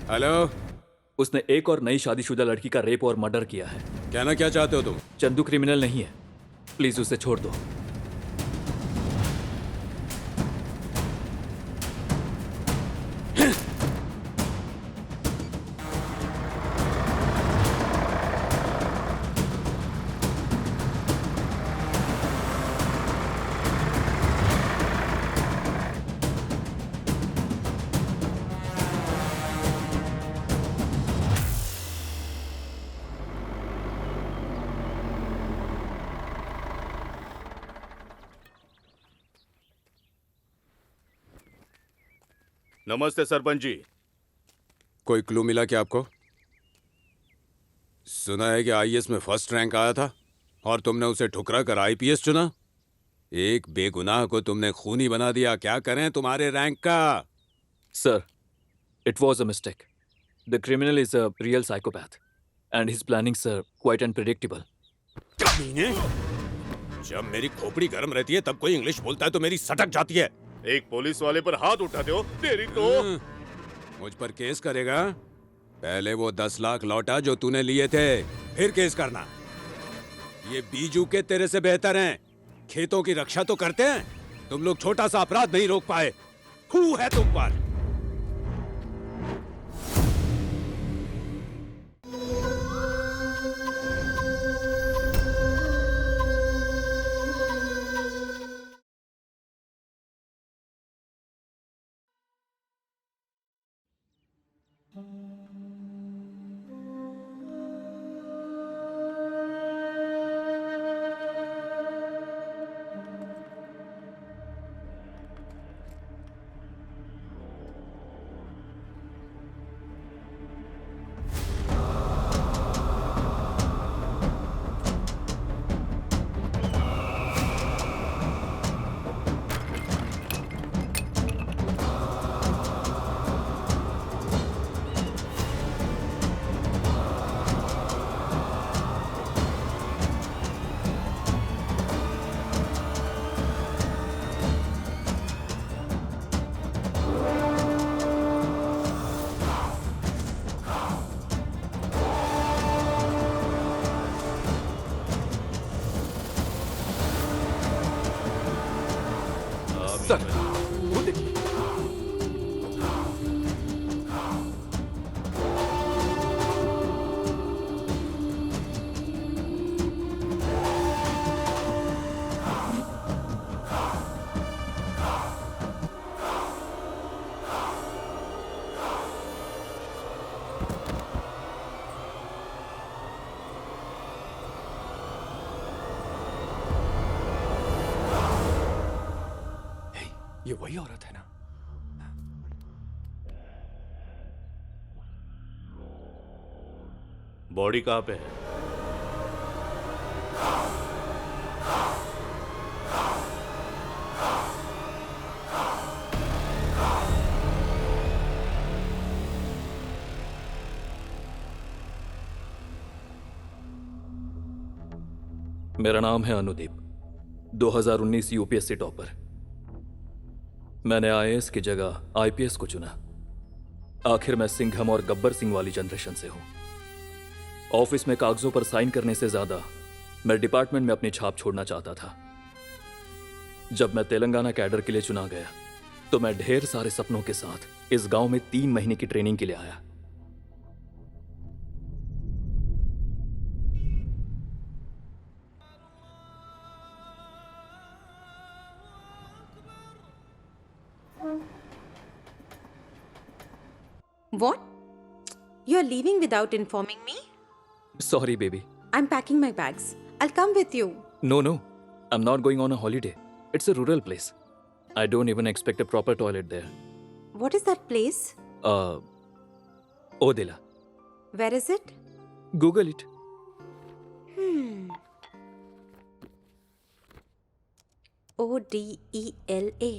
Hello. उसने एक और नई शादीशुदा लड़की का रेप और मर्डर किया है। कहना क्या चाहते हो तुम? चंदू क्रिमिनल नहीं है, प्लीज उसे छोड़ दो। नमस्ते सरपंच जी। कोई क्लू मिला क्या आपको? सुना है कि आईएएस में फर्स्ट रैंक आया था और तुमने उसे ठुकरा कर आईपीएस चुना। एक बेगुनाह को तुमने खूनी बना दिया। क्या करें तुम्हारे रैंक का? Sir, it was a mistake. The criminal is a real psychopath and his planning sir quite unpredictable. कमीने! जब मेरी खोपड़ी गर्म रहती है तब कोई इंग्लिश बोलता है तो मेरी सटक जाती है। एक पुलिस वाले पर हाथ उठाते हो, तेरी तो। मुझ पर केस करेगा? पहले वो 10 लाख लौटा जो तूने लिए थे, फिर केस करना। ये बीजू के तेरे से बेहतर हैं। खेतों की रक्षा तो करते हैं। तुम लोग छोटा सा अपराध नहीं रोक पाए। हू है तुम पर। सर, वो देखिए। हे, ये वही औरत है ना? बॉडी कहाँ पे है? मेरा नाम है अनुदीप, 2019 यूपीएससी टॉपर। मैंने आईएएस की जगह आईपीएस को चुना। आखिर मैं सिंघम और गब्बर सिंह वाली जनरेशन से हूं। ऑफिस में कागजों पर साइन करने से ज्यादा मैं डिपार्टमेंट में अपनी छाप छोड़ना चाहता था। जब मैं तेलंगाना कैडर के लिए चुना गया तो मैं ढेर सारे सपनों के साथ इस गांव में 3 महीने की ट्रेनिंग के लिए आया। What? You're leaving without informing me? Sorry baby. I'm packing my bags. I'll come with you. No, no. I'm not going on a holiday. It's a rural place. I don't even expect a proper toilet there. What is that place? Odela. Where is it? Google it. Odela.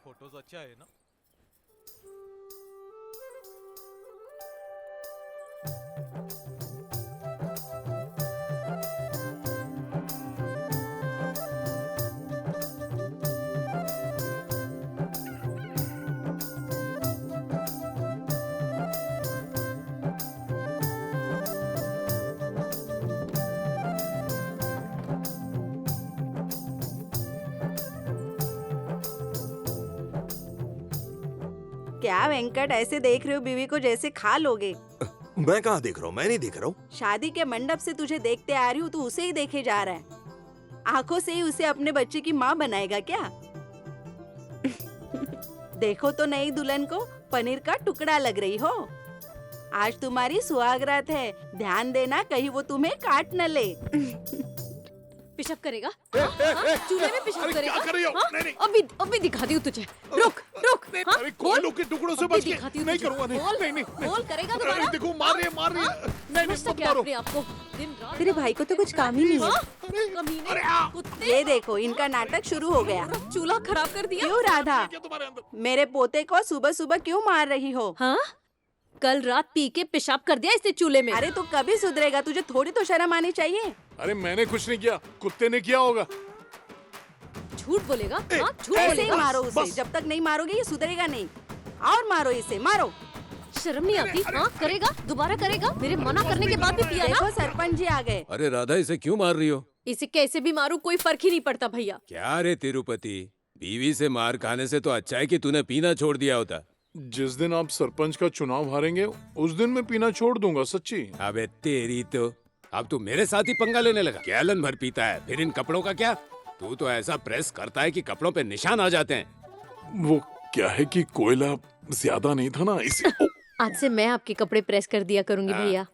Photos अच्छा है ना? क्या वेंकट ऐसे देख रहे हो बीवी को जैसे खा लोगे? मैं कहाँ देख रहा हूँ? मैं नहीं देख रहा हूँ। शादी के मंडप से तुझे देखते आ रही हूँ, तू उसे ही देखे जा रहा है। आंखों से ही उसे अपने बच्चे की माँ बनाएगा क्या? देखो तो नई दुल्हन को पनीर का टुकड़ा लग रही हो। आज तुम्हारी सुहागरात है, ध्यान देना कहीं वो तुम्हें काट न ले। पिशअप करेगा? चूल्हे में पिशअप करेगा? क्या कर रही हो? हाँ? नहीं, नहीं। अभी दिखाती हूँ तुझे। रुक रुक। हाँ? अरे कोयलों के टुकड़ों से बच के दिखाती हूँ नहीं तुझे। करूँगा। नहीं बोल, नहीं नहीं बोल करेगा अरे दोबारा? देखो मार रही है मार रही है। नहीं नहीं समझता मत क्या मारो। अपने आप को? दिन रात तेरे भाई को तो कुछ काम ही नहीं है। हाँ? कमीने, कुत्ते। ये देखो इनका नाटक शुरू हो गया। चूल्हा खराब कर दिया। क्यों राधा, क्या तुम्हारे अंदर? मेरे पोते को सुबह सुबह क्यों मार रही हो? हाँ? कल रात पी के पेशाब कर दिया इसने चूल्हे में। अरे तू कभी सुधरेगा? तुझे थोड़ी तो शर्म आनी चाहिए। अरे मैंने कुछ नहीं किया, कुत्ते ने किया होगा। झूठ बोलेगा? हाँ? झूठ ऐसे ही बोलेगा? मारो उसे, बस। जब तक नहीं मारोगे ये सुधरेगा नहीं। और मारो इसे, मारो। शर्म नहीं आती? हाँ? करेगा? दोबारा करेगा? मेरे मना करने के बाद भी पिया ना? देखो सरपंच जी आ गए। अरे राधा, इसे क्यों मार रही हो? इसे कैसे भी मारू कोई फर्क ही नहीं पड़ता भैया। क्या रे तिरुपति, बीवी से मार खाने से तो अच्छा है कि तूने पीना छोड़ दिया होता। जिस दिन आप सरपंच का चुनाव हारेंगे उस दिन मैं पीना छोड़ दूंगा, सच्ची। अबे तेरी तो, अब तू मेरे साथ ही पंगा लेने लगा। गैलन भर पीता है, फिर इन कपड़ों का क्या? तू तो ऐसा प्रेस करता है कि कपड़ों पे निशान आ जाते हैं। वो क्या है कि कोयला ज्यादा नहीं था ना, इसी आज से मैं आपके कपड़े प्रेस कर दिया करूंगी भैया।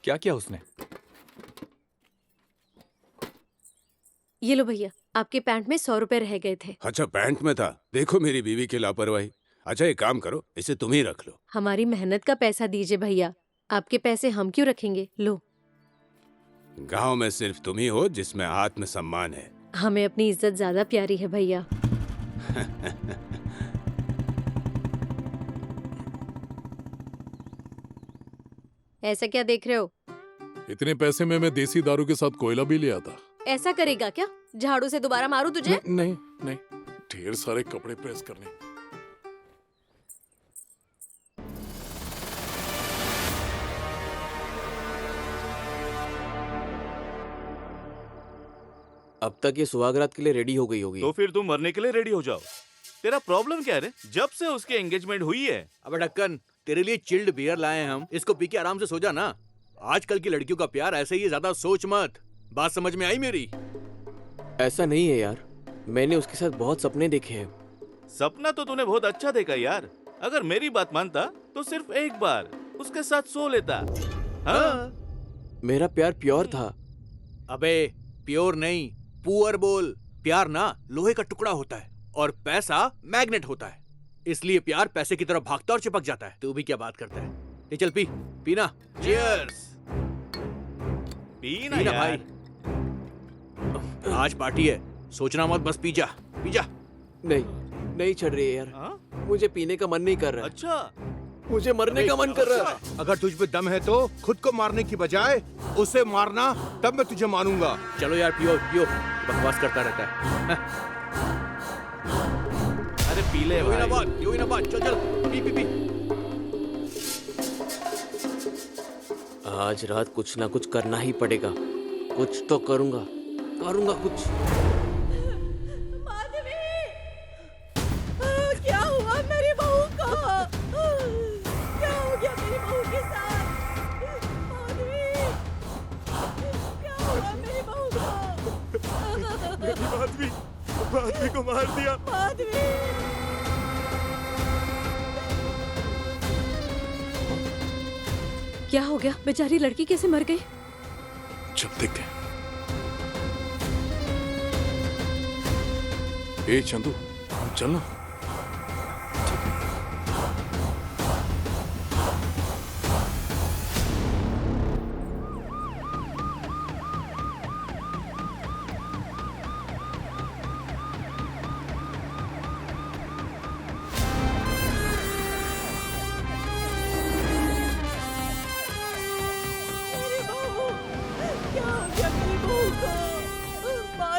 क्या किया उसने? ये लो भैया, आपके पैंट में 100 रुपए रह गए थे। अच्छा पैंट में था। देखो मेरी बीवी की लापरवाही। अच्छा एक काम करो, इसे तुम ही रख लो। हमारी मेहनत का पैसा दीजिए भैया, आपके पैसे हम क्यों रखेंगे? लो। गांव में सिर्फ तुम ही हो जिसमें आत्मसम्मान है। हमें अपनी इज्जत ज्यादा प्यारी है भैया। ऐसा क्या देख रहे हो? इतने पैसे में मैं देसी दारू के साथ कोयला भी ले आता। ऐसा करेगा क्या? झाड़ू से दोबारा मारू तुझे? नहीं नहीं, ढेर सारे कपड़े प्रेस करने। अब तक ये सुहागरात के लिए रेडी हो गई होगी। तो फिर तुम मरने के लिए रेडी हो जाओ। तेरा प्रॉब्लम क्या है रे? जब से उसकी एंगेजमेंट हुई है। अबे ढक्कन, तेरे लिए चिल्ड बियर लाए हैं हम, इसको पी के आराम से सो जा ना। आजकल की लड़कियों का प्यार ऐसे ही है, ज्यादा सोच मत। बात समझ में आई मेरी? ऐसा नहीं है यार, मैंने उसके साथ बहुत सपने देखे हैं। सपना तो तूने बहुत अच्छा देखा यार। अगर मेरी बात मानता तो सिर्फ एक बार उसके साथ सो लेता। हाँ? मेरा प्यार प्योर था। अबे प्योर नहीं, पुअर बोल। प्यार ना लोहे का टुकड़ा होता है और पैसा मैग्नेट होता है, इसलिए प्यार पैसे की तरफ भागता और चिपक जाता है। तू भी क्या बात करता है? ये चल पी, पीना। चीयर्स। पीना पीना यार। भाई, आज पार्टी है, सोचना मत, बस पी जा, पी जा। नहीं चढ़ रही है यार। हाँ? मुझे पीने का मन नहीं कर रहा। अच्छा, मुझे मरने का मन कर रहा है। अगर तुझ पे दम है तो खुद को मारने की बजाय उसे मारना, तब मैं तुझे मानूंगा। चलो यार पियो पियो, बकवास करता रहता है। अरे पी ले भाई। यो ही ना बात, चल चल पी पी पी। आज रात कुछ ना कुछ करना ही पड़ेगा। कुछ तो करूंगा कुछ। क्या हुआ मेरी बहू को? क्या हो गया मेरी बहू के साथ? माधवी, क्या हुआ मेरी बहू को? माधवी को मार दिया। माधवी, क्या हो गया? बेचारी लड़की कैसे मर गई? चल देखते हैं। ए चंदू, चल ना।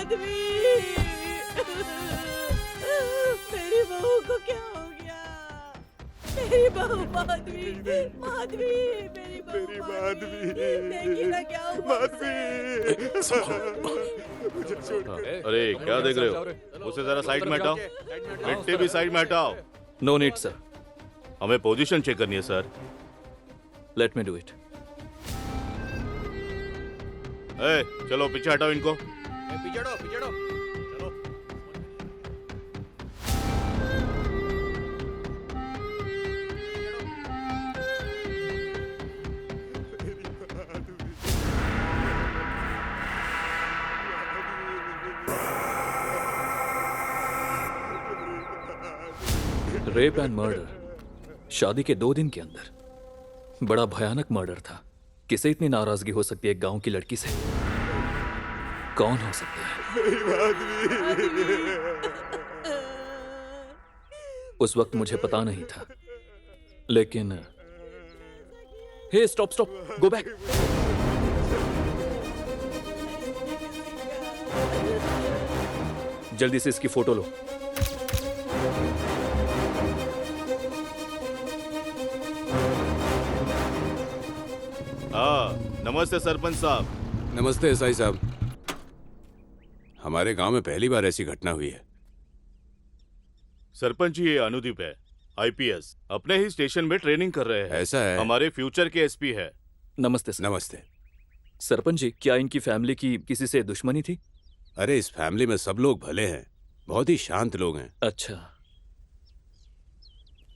माधवी, मेरी बहू को क्या हो गया? मेरी बहू माधवी, माधवी, मेरी बहू माधवी, देखिए ना क्या हुआ उसे। अरे क्या देख रहे हो? उसे जरा साइड में हटाओ, मिट्टी भी साइड में हटाओ। नो नीड सर, हमें पोजीशन चेक करनी है sir. Let me do it. चलो पीछे हटाओ इनको। पीछे हटो, पीछे हटो। चलो। रेप एंड मर्डर शादी के 2 दिन के अंदर। बड़ा भयानक मर्डर था। किसे इतनी नाराजगी हो सकती है एक गांव की लड़की से? कौन हो सकता है? उस वक्त मुझे पता नहीं था, लेकिन हे स्टॉप स्टॉप, गो बैक। जल्दी से इसकी फोटो लो। हाँ, नमस्ते सरपंच साहब। नमस्ते एसआई साहब। हमारे गांव में पहली बार ऐसी घटना हुई है। सरपंच जी, ये अनुदीप है, आईपीएस, अपने ही स्टेशन में ट्रेनिंग कर रहे हैं। ऐसा है? हमारे फ्यूचर के एसपी है। नमस्ते सर। नमस्ते। सरपंच जी, क्या इनकी फैमिली की किसी से दुश्मनी थी? अरे इस फैमिली में सब लोग भले हैं, बहुत ही शांत लोग हैं। अच्छा,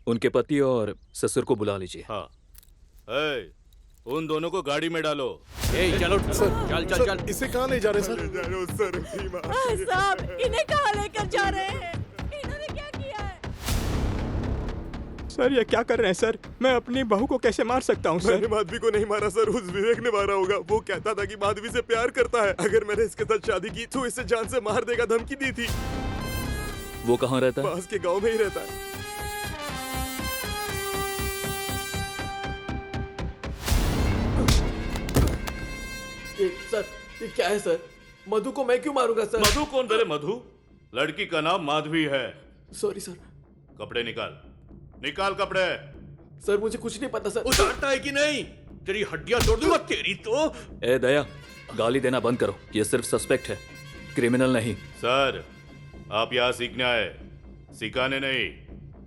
उनके पति और ससुर को बुला लीजिए। हाँ। उन दोनों को गाड़ी में डालो। चलो सर, चल चल चल। इसे कहाँ ले जा रहे सर? साहब, इन्हें कहाँ लेकर जा रहे हैं? इन्होंने क्या किया है? सर ये क्या कर रहे हैं सर? मैं अपनी बहू को कैसे मार सकता हूँ सर? मैंने माधवी को नहीं मारा सर, उस विवेक ने मारा होगा। वो कहता था कि माधवी से प्यार करता है, अगर मैंने इसके साथ शादी की तो इसे जान से मार देगा, धमकी दी थी। वो कहाँ रहता है? पास के गांव में ही रहता है। सर, ये क्या है सर? मधु को मैं क्यों मारूंगा सर? मधु कौन? तेरे मधु? लड़की का नाम माधवी है। Sorry sir. कपड़े निकाल, निकाल कपड़े। सर मुझे कुछ नहीं पता सर। उतारता है कि नहीं? तेरी हड्डियां तोड़ दूंगा तेरी तो। ए दया, गाली देना बंद करो। ये सिर्फ सस्पेक्ट है, क्रिमिनल नहीं। सर, आप यहाँ सीखने आए, सिखाने नहीं।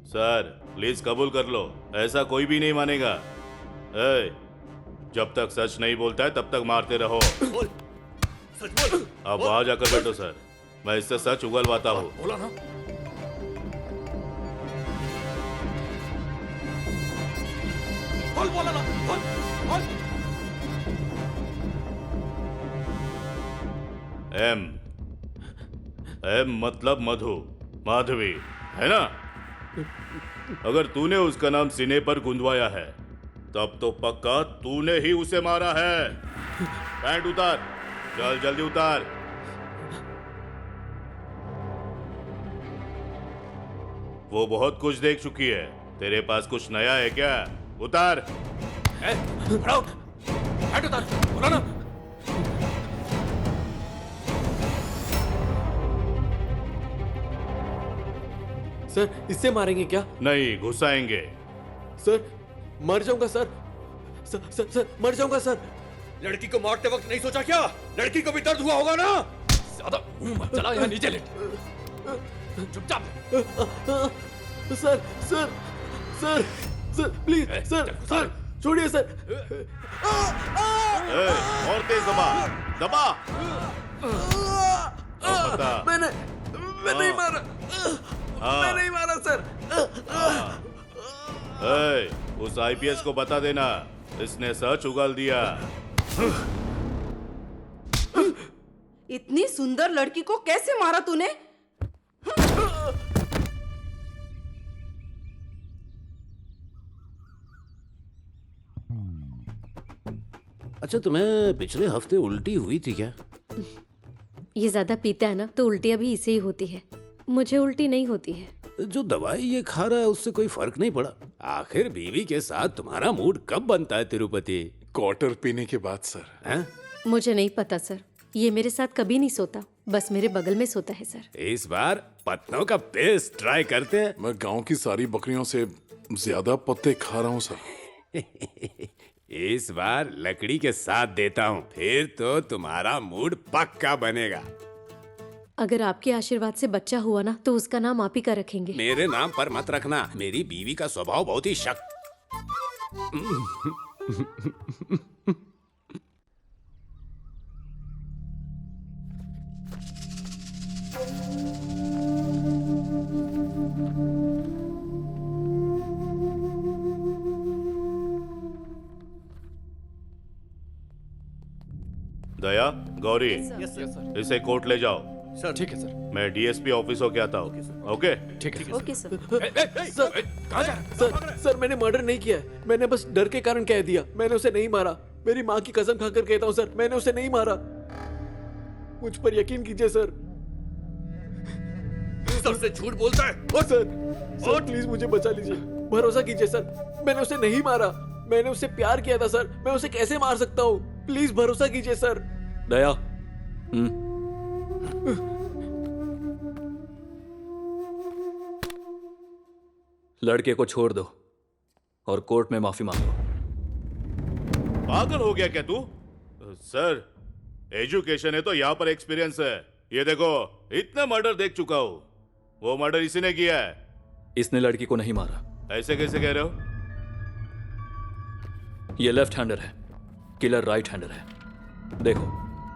सर प्लीज कबूल कर लो, ऐसा कोई भी नहीं मानेगा। जब तक सच नहीं बोलता है तब तक मारते रहो। बोल, सच बोल। अब वहां जाकर बैठो सर, मैं इससे सच उगलवाता हूँ। बोला ना। बोल, बोला ना। बोल, बोल। एम मतलब मधु, माधवी, है ना? अगर तूने उसका नाम सीने पर गुंदवाया है तब तो पक्का तूने ही उसे मारा है। पैंट उतार, चल जल्दी उतार। वो बहुत कुछ देख चुकी है, तेरे पास कुछ नया है क्या? उतार। पैंट उतार, बोला ना। सर इससे मारेंगे क्या? नहीं, घुसाएंगे। सर मर जाऊंगा सर। सर मर जाऊंगा सर। लड़की को मारते वक्त नहीं सोचा क्या? लड़की को भी दर्द हुआ होगा ना? ज्यादा मुंह मत चला, यहाँ नीचे लेट। चुपचाप। Sir sir sir sir please sir sir छोड़िए सर। और तेज दबा, दबा। बता। मैं नहीं मारा। मैं नहीं मारा सर। उस आईपीएस को बता देना, इसने सच उगल दिया। इतनी सुंदर लड़की को कैसे मारा तूने? अच्छा, तुम्हें पिछले हफ्ते उल्टी हुई थी क्या? ये ज्यादा पीता है ना, तो उल्टियाँ भी इसे ही होती है। मुझे उल्टी नहीं होती है। जो दवाई ये खा रहा है उससे कोई फर्क नहीं पड़ा? आखिर बीवी के साथ तुम्हारा मूड कब बनता है तिरुपति? क्वार्टर पीने के बाद सर। हैं? मुझे नहीं पता सर। ये मेरे साथ कभी नहीं सोता, बस मेरे बगल में सोता है सर। इस बार पत्तों का पेस्ट ट्राई करते हैं। मैं गांव की सारी बकरियों से ज्यादा पत्ते खा रहा हूँ सर। इस बार लकड़ी के साथ देता हूँ, फिर तो तुम्हारा मूड पक्का बनेगा। अगर आपके आशीर्वाद से बच्चा हुआ ना तो उसका नाम आप ही का रखेंगे। मेरे नाम पर मत रखना, मेरी बीवी का स्वभाव बहुत ही शक। दया, गौरी, यस सर। इसे कोर्ट ले जाओ। सर ठीक है सर। मैं डीएसपी ऑफिस होके आता हूँ। ओके? ठीक है ओके सर। सर मैंने मर्डर नहीं किया है, मैंने बस डर के कारण कह दिया। मैंने उसे नहीं मारा, मेरी माँ की कसम खाकर कहता हूँ सर, मैंने उसे नहीं मारा। मुझ पर यकीन कीजिए सर। सर से झूठ बोलता है। ओ सर प्लीज मुझे बचा लीजिए, भरोसा कीजिए सर, मैंने उसे नहीं मारा, मैंने उससे प्यार किया था सर, मैं उसे कैसे मार सकता हूँ? प्लीज भरोसा कीजिए सर। दया, लड़के को छोड़ दो और कोर्ट में माफी मांगो। पागल हो गया क्या तू? सर, एजुकेशन है तो यहाँ पर एक्सपीरियंस है। ये देखो, इतने मर्डर देख चुका हूँ। वो मर्डर इसी ने किया है। इसने लड़की को नहीं मारा। ऐसे कैसे कह रहे हो? ये लेफ्ट हैंडर है, किलर राइट हैंडर है। देखो,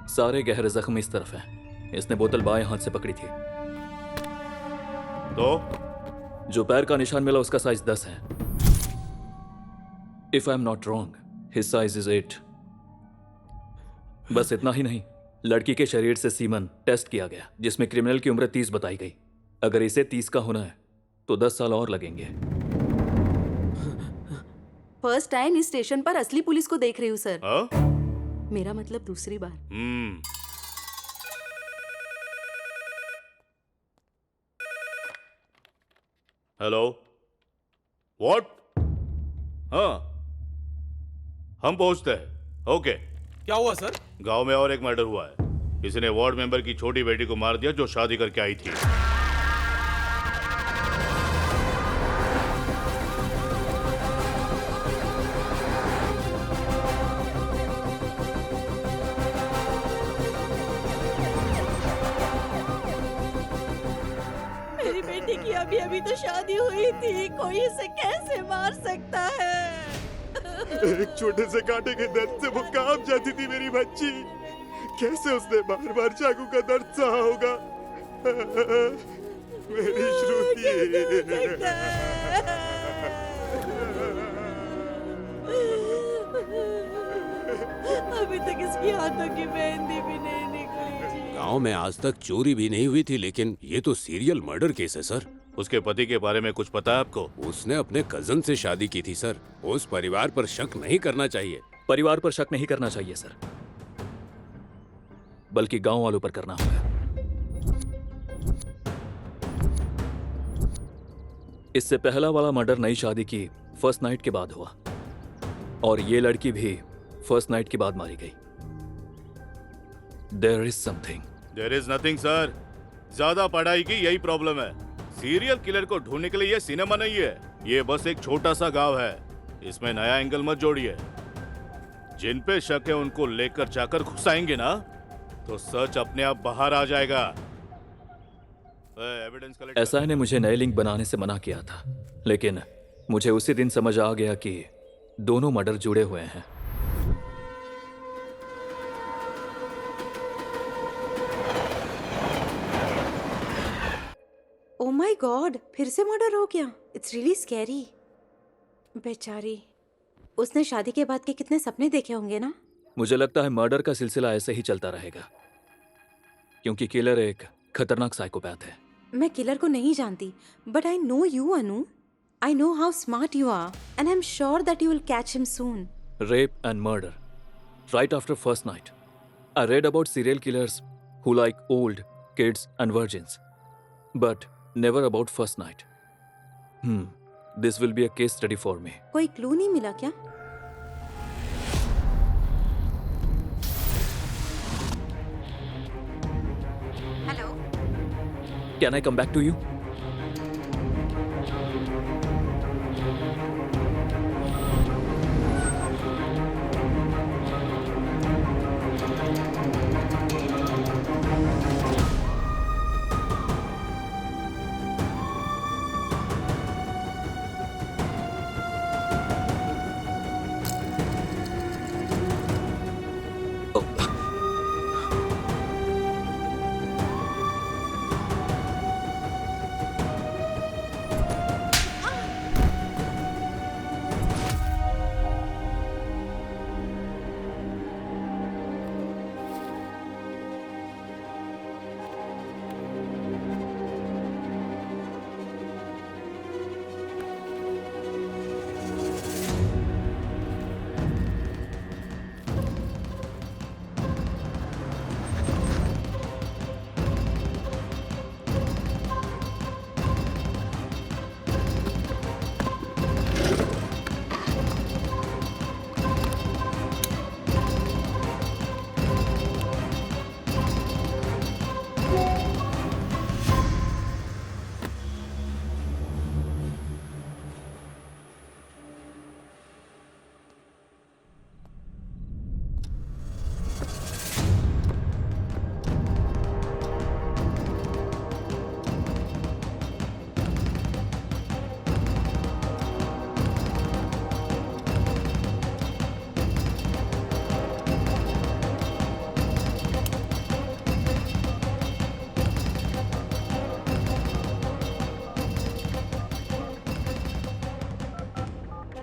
सारे गहरे जख्म इस तरफ हैं। इसने बोतल बाएं हाथ से पकड़ी थी। तो जो पैर का निशान मिला उसका साइज 10 है। If I am not wrong, his size is 8। बस इतना ही नहीं, लड़की के शरीर से सीमन टेस्ट किया गया जिसमें क्रिमिनल की उम्र 30 बताई गई। अगर इसे 30 का होना है तो 10 साल और लगेंगे। फर्स्ट टाइम इस स्टेशन पर असली पुलिस को देख रही हूँ सर। हाँ? मेरा मतलब दूसरी बार। Hello, what? हाँ, हम पहुंचते हैं। ओके। क्या हुआ सर? गांव में और एक मर्डर हुआ है। किसी ने वार्ड मेंबर की छोटी बेटी को मार दिया जो शादी करके आई थी। मेरी बेटी की अभी अभी तो शादी हुई थी, कोई इसे कैसे मार सकता है? एक छोटे से कांटे के दर्द से वो कांप जाती थी मेरी बच्ची। कैसे उसने बार बार चाकू का दर्द सहा होगा। मेरी श्रुति। अभी तक इसकी हाथों की मेहंदी भी नहीं निकली जी। गांव में आज तक चोरी भी नहीं हुई थी, लेकिन ये तो सीरियल मर्डर केस है सर। उसके पति के बारे में कुछ पता है आपको? उसने अपने कजन से शादी की थी सर। उस परिवार पर शक नहीं करना चाहिए। परिवार पर शक नहीं करना चाहिए सर, बल्कि गांव वालों पर करना होगा। इससे पहला वाला मर्डर नई शादी की फर्स्ट नाइट के बाद हुआ और ये लड़की भी फर्स्ट नाइट के बाद मारी गई। There is something. There is nothing sir. ज्यादा पढ़ाई की यही प्रॉब्लम है। सीरियल किलर को ढूंढने के लिए ये सिनेमा नहीं है, ये बस एक छोटा सा गांव है। इसमें नया एंगल मत जोड़िए। जिन पे शक है उनको लेकर जाकर घुसाएंगे ना तो सच अपने आप बाहर आ जाएगा। Evidence collect. एसआई ने मुझे नए लिंक बनाने से मना किया था, लेकिन मुझे उसी दिन समझ आ गया कि दोनों मर्डर जुड़े हुए हैं। ओह माय गॉड, फिर से मर्डर हो गया। It's really scary. बेचारी, उसने शादी के बाद के कितने सपने देखे होंगे ना। मुझे लगता है मर्डर का सिलसिला ऐसे ही चलता रहेगा, क्योंकि किलर एक खतरनाक साइकोपैथ है। मैं किलर को नहीं जानती, but I know you Anu. I know how smart you are and I am sure that you will catch him soon. Rape and murder right after first night. I read about serial killers who like old kids and virgins, but never about first night. This will be a case study for me. कोई clue नहीं मिला क्या? Can I come back to you?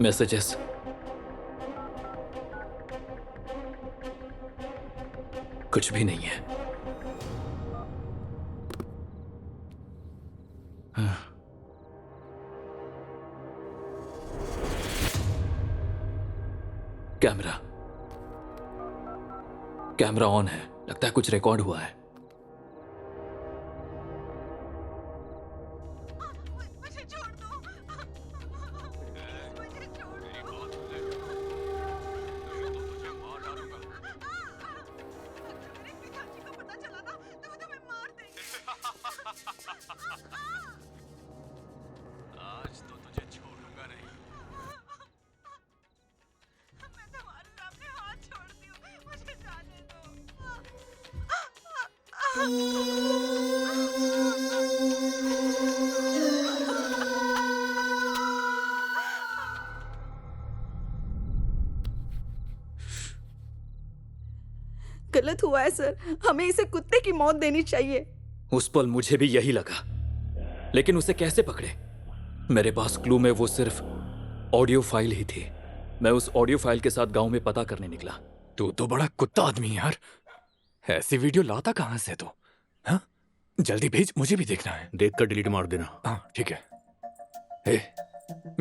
Messages. कुछ भी नहीं है। Camera on है। लगता है कुछ रिकॉर्ड हुआ है। गलत हुआ है सर, हमें इसे कुत्ते की मौत देनी चाहिए। उस पल मुझे भी यही लगा, लेकिन उसे कैसे पकड़े? मेरे पास क्लू में वो सिर्फ ऑडियो फाइल ही थी। मैं उस ऑडियो फाइल के साथ गांव में पता करने निकला। तू तो बड़ा कुत्ता आदमी है यार। ऐसी वीडियो लाता कहां से तू? हाँ, जल्दी भेज, मुझे भी देखना है। देख कर डिलीट मार देना। हाँ ठीक है। ए,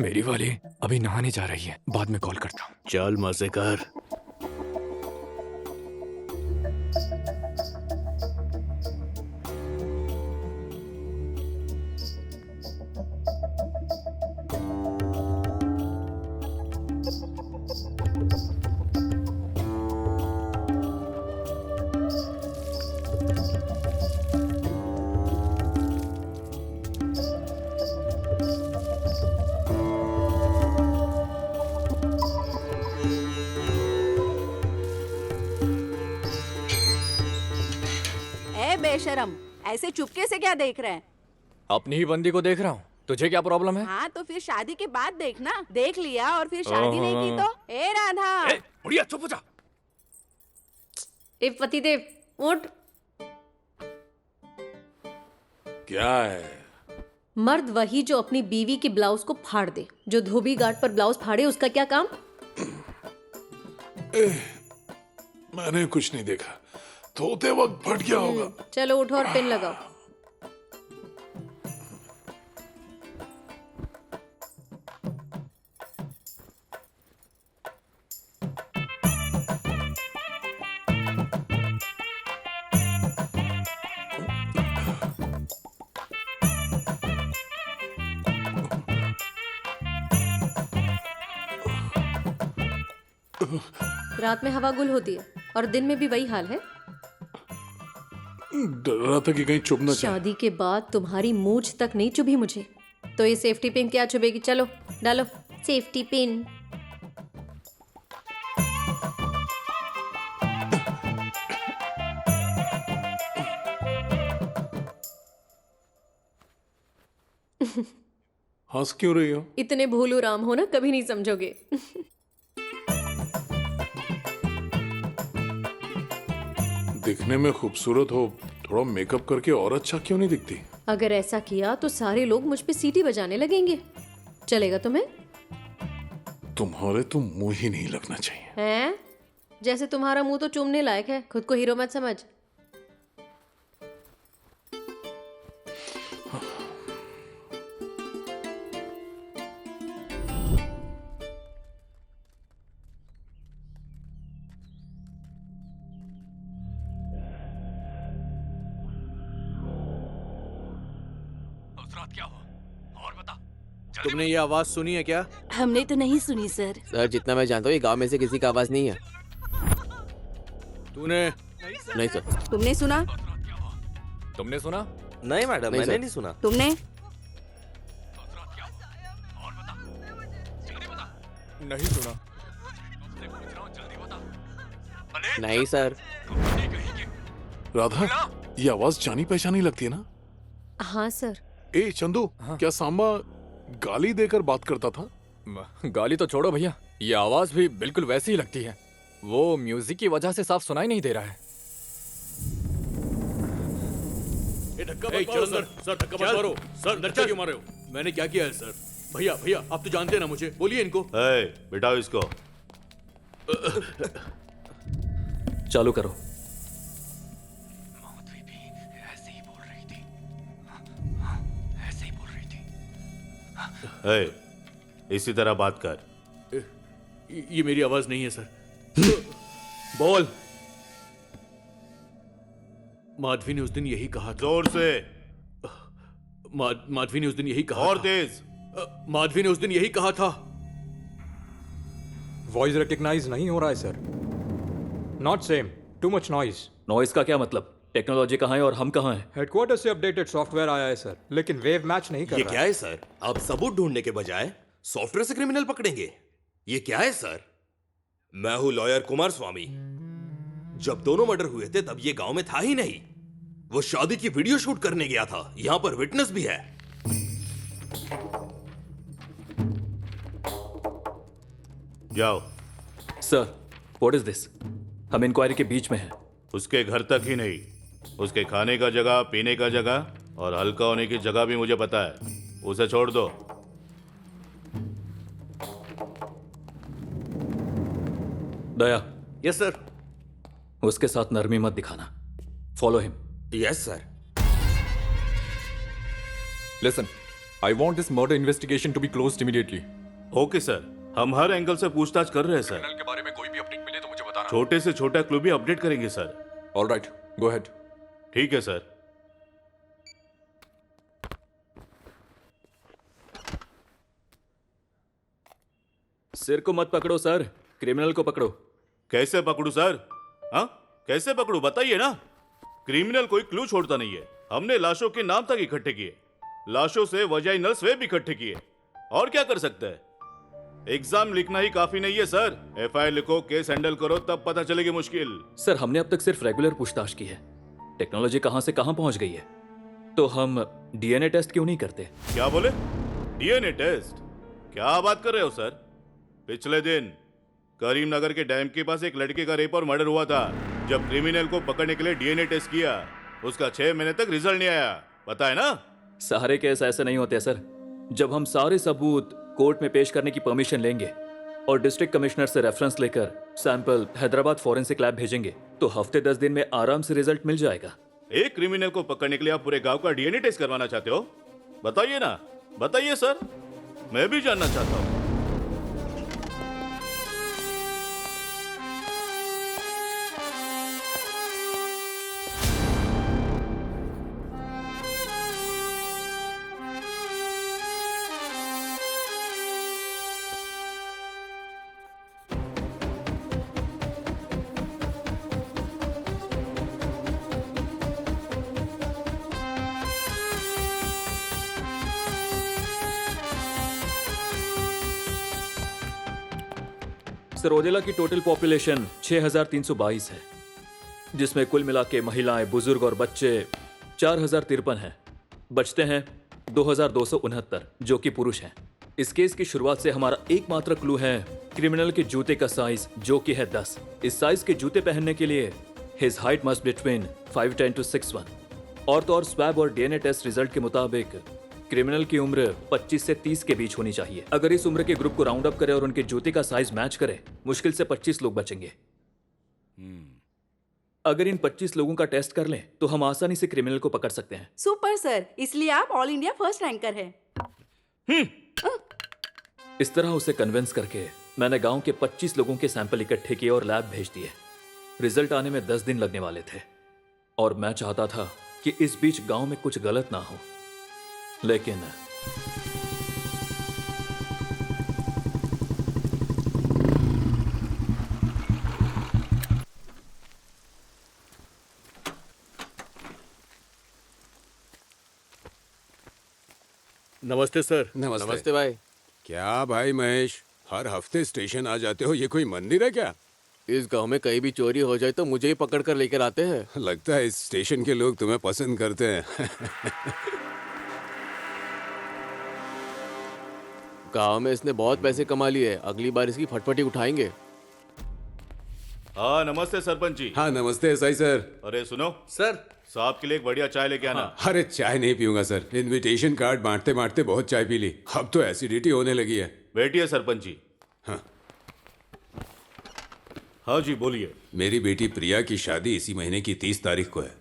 मेरी वाली अभी नहाने जा रही है, बाद में कॉल करता हूँ। चल मजे कर। बेशरम, ऐसे चुपके से क्या देख रहे हैं? अपनी ही बंदी को देख रहा हूँ। तुझे क्या प्रॉब्लम है? हाँ तो फिर शादी के बाद देखना। देख लिया और फिर शादी नहीं की तो? ए राधा, बुढ़िया चुप हो जा। ए पतिदेव उठ। क्या है? मर्द वही जो अपनी बीवी की ब्लाउज को फाड़ दे। जो धोबी घाट पर ब्लाउज फाड़े उसका क्या काम? मैंने कुछ नहीं देखा, धोते वक्त फट गया होगा। चलो उठो और पिन लगाओ। रात में हवा गुल होती है और दिन में भी वही हाल है। डर रहा था कि कहीं चुभ ना जाए। शादी के बाद तुम्हारी मूछ तक नहीं चुभी मुझे, तो ये सेफ्टी पिन क्या चुभेगी? चलो डालो सेफ्टी पिन। हंस क्यों रही हो? इतने भोलू राम हो ना, कभी नहीं समझोगे। दिखने में खूबसूरत हो, थोड़ा मेकअप करके और अच्छा क्यों नहीं दिखती? अगर ऐसा किया तो सारे लोग मुझ पे सीटी बजाने लगेंगे। चलेगा तुम्हें? तुम्हारे तो मुंह ही नहीं लगना चाहिए। हैं? जैसे तुम्हारा मुंह तो चूमने लायक है, खुद को हीरो मत समझ। क्या हुआ और बता। तुमने ये आवाज सुनी है क्या? हमने तो नहीं सुनी सर। सर जितना मैं जानता हूँ ये गांव में से किसी का आवाज नहीं है। तूने? नहीं सर। तुमने सुना? तुमने सुना? नहीं मैडम, मैंने नहीं सुना। तुमने? नहीं सुना। नहीं सर। राधा, ये आवाज जानी पहचानी लगती है ना? हाँ सर। ए चंदू, क्या सांबा गाली देकर बात करता था? गाली तो छोड़ो भैया, ये आवाज भी बिल्कुल वैसी ही लगती है। वो म्यूजिक की वजह से साफ सुनाई नहीं दे रहा है। चल अंदर। सर धक्का मत मारो। सर धक्का क्यों मार रहे हो? मैंने क्या किया है सर? भैया भैया आप तो जानते हैं ना मुझे, बोलिए इनको। बिठाओ इसको। चालू करो। इसी तरह बात कर। ये मेरी आवाज नहीं है सर। बोल। माधवी ने उस दिन यही कहा था। जोर से। माधवी ने उस दिन यही कहा और था। तेज। माधवी ने उस दिन यही कहा था। वॉइस रिकग्नाइज नहीं हो रहा है sir. Not same, too much noise. Noise का क्या मतलब? टेक्नोलॉजी कहाँ है और हम कहाँ हैं? हेडक्वार्टर से अपडेटेड सॉफ्टवेयर आया है सर, लेकिन वेव मैच नहीं कर ये रहा। क्या है सर? आप सबूत ढूंढने के बजाय सॉफ्टवेयर से क्रिमिनल पकड़ेंगे? ये क्या है सर? मैं हूं लॉयर कुमार स्वामी। जब दोनों मर्डर हुए थे तब ये गांव में था ही नहीं। वो शादी की वीडियो शूट करने गया था। यहां पर विटनेस भी है। जाओ। Sir, what is this? हम इंक्वायरी के बीच में हैं। उसके घर तक ही नहीं, उसके खाने का जगह, पीने का जगह और हल्का होने की जगह भी मुझे पता है। उसे छोड़ दो। दया। Yes sir. उसके साथ नरमी मत दिखाना। Follow him. Yes sir. Listen, I want this murder investigation to be closed immediately. Okay sir, हम हर एंगल से पूछताछ कर रहे हैं सर। क्रिमिनल के बारे में कोई भी अपडेट मिले तो मुझे बताना। छोटे से छोटा क्लू भी अपडेट करेंगे sir. All right, go ahead. ठीक है सर। सिर को मत पकड़ो सर, क्रिमिनल को पकड़ो। कैसे पकड़ू सर? हाँ, कैसे पकड़ू बताइए ना। क्रिमिनल कोई क्लू छोड़ता नहीं है। हमने लाशों के नाम तक इकट्ठे किए, लाशों से वजाइनल स्वेब इकट्ठे किए। और क्या कर सकते हैं? एग्जाम लिखना ही काफी नहीं है सर। एफआईआर लिखो, केस हैंडल करो, तब पता चलेगी मुश्किल। सर, हमने अब तक सिर्फ रेगुलर पूछताछ की है। टेक्नोलॉजी कहां से कहां पहुंच गई है, तो हम डीएनए टेस्ट क्यों नहीं करते? क्या बोले? DNA test? क्या बात कर रहे हो सर? पिछले दिन करीमनगर के डैम के पास एक लड़के का रेप और मर्डर हुआ था। जब क्रिमिनल को पकड़ने के लिए डीएनए टेस्ट किया, उसका 6 महीने तक रिजल्ट नहीं आया। पता है ना? सारे केस ऐसे नहीं होते सर। जब हम सारे सबूत कोर्ट में पेश करने की परमिशन लेंगे और डिस्ट्रिक्ट कमिश्नर से रेफरेंस लेकर सैंपल हैदराबाद फॉरेंसिक लैब भेजेंगे, तो हफ्ते 10 दिन में आराम से रिजल्ट मिल जाएगा। एक क्रिमिनल को पकड़ने के लिए आप पूरे गांव का डीएनए टेस्ट करवाना चाहते हो? बताइए ना, बताइए सर, मैं भी जानना चाहता हूं। सरोदेला की टोटल पॉपुलेशन 6322 है, जिसमें कुल मिला के महिलाएं, बुजुर्ग और बच्चे 4053 हैं। बचते हैं 2269 जो कि पुरुष हैं। इस केस की शुरुआत से हमारा एकमात्र क्लू है क्रिमिनल के जूते का साइज, जो कि है 10। इस साइज के जूते पहनने के लिए his height must between 5'10" to 6'1". और तो और स्वैब और डीएनए टेस्ट रिजल्ट के मुताबिक क्रिमिनल की उम्र 25 से 30 के बीच होनी चाहिए। अगर इस उम्र के ग्रुप को राउंड अप करे और उनके जूते का साइज मैच करे, मुश्किल से 25 लोग बचेंगे। अगर इन 25 लोगों का टेस्ट कर लें तो हम आसानी से क्रिमिनल को पकड़ सकते हैं। सुपर सर, इसलिए आप ऑल इंडिया फर्स्ट रैंकर हैं। इस तरह उसे कन्विंस करके मैंने गांव के 25 लोगों के सैंपल इकट्ठे किए और लैब भेज दिए। रिजल्ट आने में 10 दिन लगने वाले थे और मैं चाहता था कि इस बीच गांव में कुछ गलत ना हो, लेकिन नमस्ते सर। नमस्ते भाई। क्या भाई महेश, हर हफ्ते स्टेशन आ जाते हो? ये कोई मंदिर है क्या? इस गांव में कहीं भी चोरी हो जाए तो मुझे ही पकड़ कर लेकर आते हैं। लगता है इस स्टेशन के लोग तुम्हें पसंद करते हैं। गांव में इसने बहुत पैसे कमा लिए, अगली बार इसकी फटफटी उठाएंगे। हाँ नमस्ते सरपंच जी। हाँ नमस्ते एसआई सर। अरे सुनो सर, साहब के लिए एक बढ़िया चाय लेके आना। अरे चाय नहीं पीऊंगा सर, इनविटेशन कार्ड बांटते बांटते बहुत चाय पी ली, अब तो एसिडिटी होने लगी है। बैठिए सरपंच जी। हाँ हाँ जी बोलिए। मेरी बेटी प्रिया की शादी इसी महीने की 30 तारीख को है।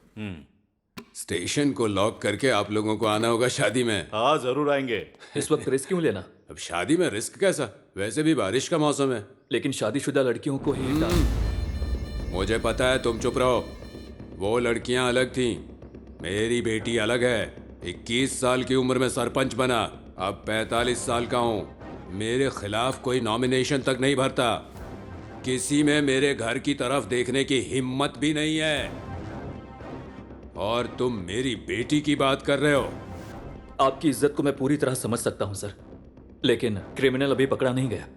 स्टेशन को लॉक करके आप लोगों को आना होगा शादी में। हाँ जरूर आएंगे। इस वक्त रिस्क क्यों लेना? अब शादी में रिस्क कैसा, वैसे भी बारिश का मौसम है। लेकिन शादीशुदा लड़कियों को ही मुझे पता है, तुम चुप रहो। वो लड़कियां अलग थीं, मेरी बेटी अलग है। 21 साल की उम्र में सरपंच बना, अब 45 साल का हूं। मेरे खिलाफ कोई नॉमिनेशन तक नहीं भरता, किसी में मेरे घर की तरफ देखने की हिम्मत भी नहीं है। और तुम मेरी बेटी की बात कर रहे हो। आपकी इज्जत को मैं पूरी तरह समझ सकता हूं सर, लेकिन क्रिमिनल अभी पकड़ा नहीं गया।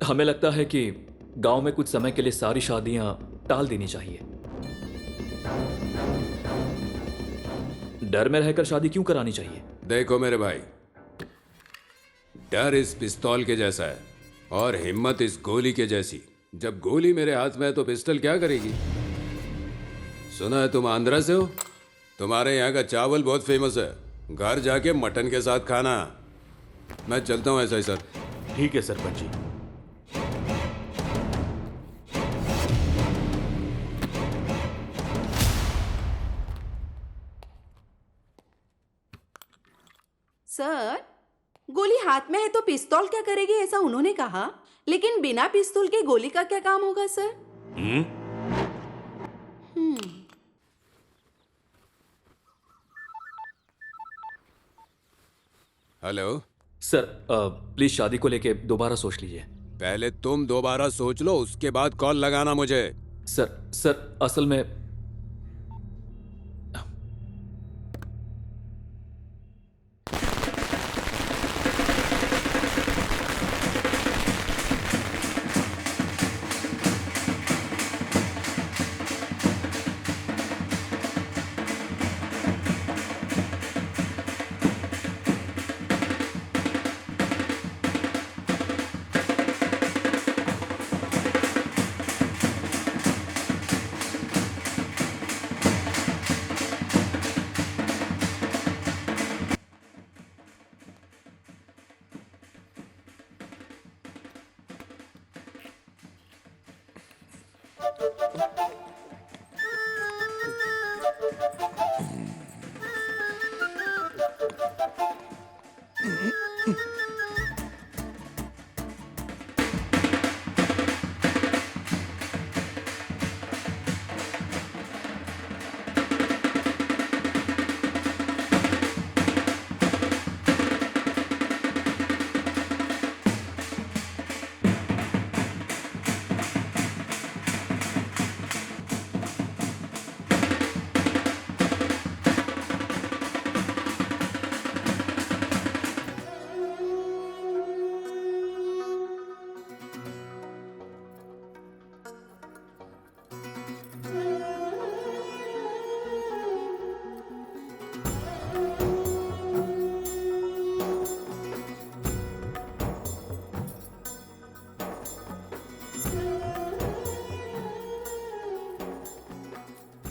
हमें लगता है कि गांव में कुछ समय के लिए सारी शादियां टाल देनी चाहिए। डर में रहकर शादी क्यों करानी चाहिए? देखो मेरे भाई, डर इस पिस्तौल के जैसा है और हिम्मत इस गोली के जैसी। जब गोली मेरे हाथ में है तो पिस्टल क्या करेगी? सुना है तुम आंध्रा से हो, तुम्हारे यहाँ का चावल बहुत फेमस है, घर जाके मटन के साथ खाना। मैं चलता हूँ एसआई सर। ठीक है सरपंच जी। सर, गोली हाथ में है तो पिस्तौल क्या करेगी ऐसा उन्होंने कहा, लेकिन बिना पिस्तौल के गोली का क्या काम होगा सर? हेलो सर, प्लीज शादी को लेके दोबारा सोच लीजिए। पहले तुम दोबारा सोच लो, उसके बाद कॉल लगाना मुझे। सर असल में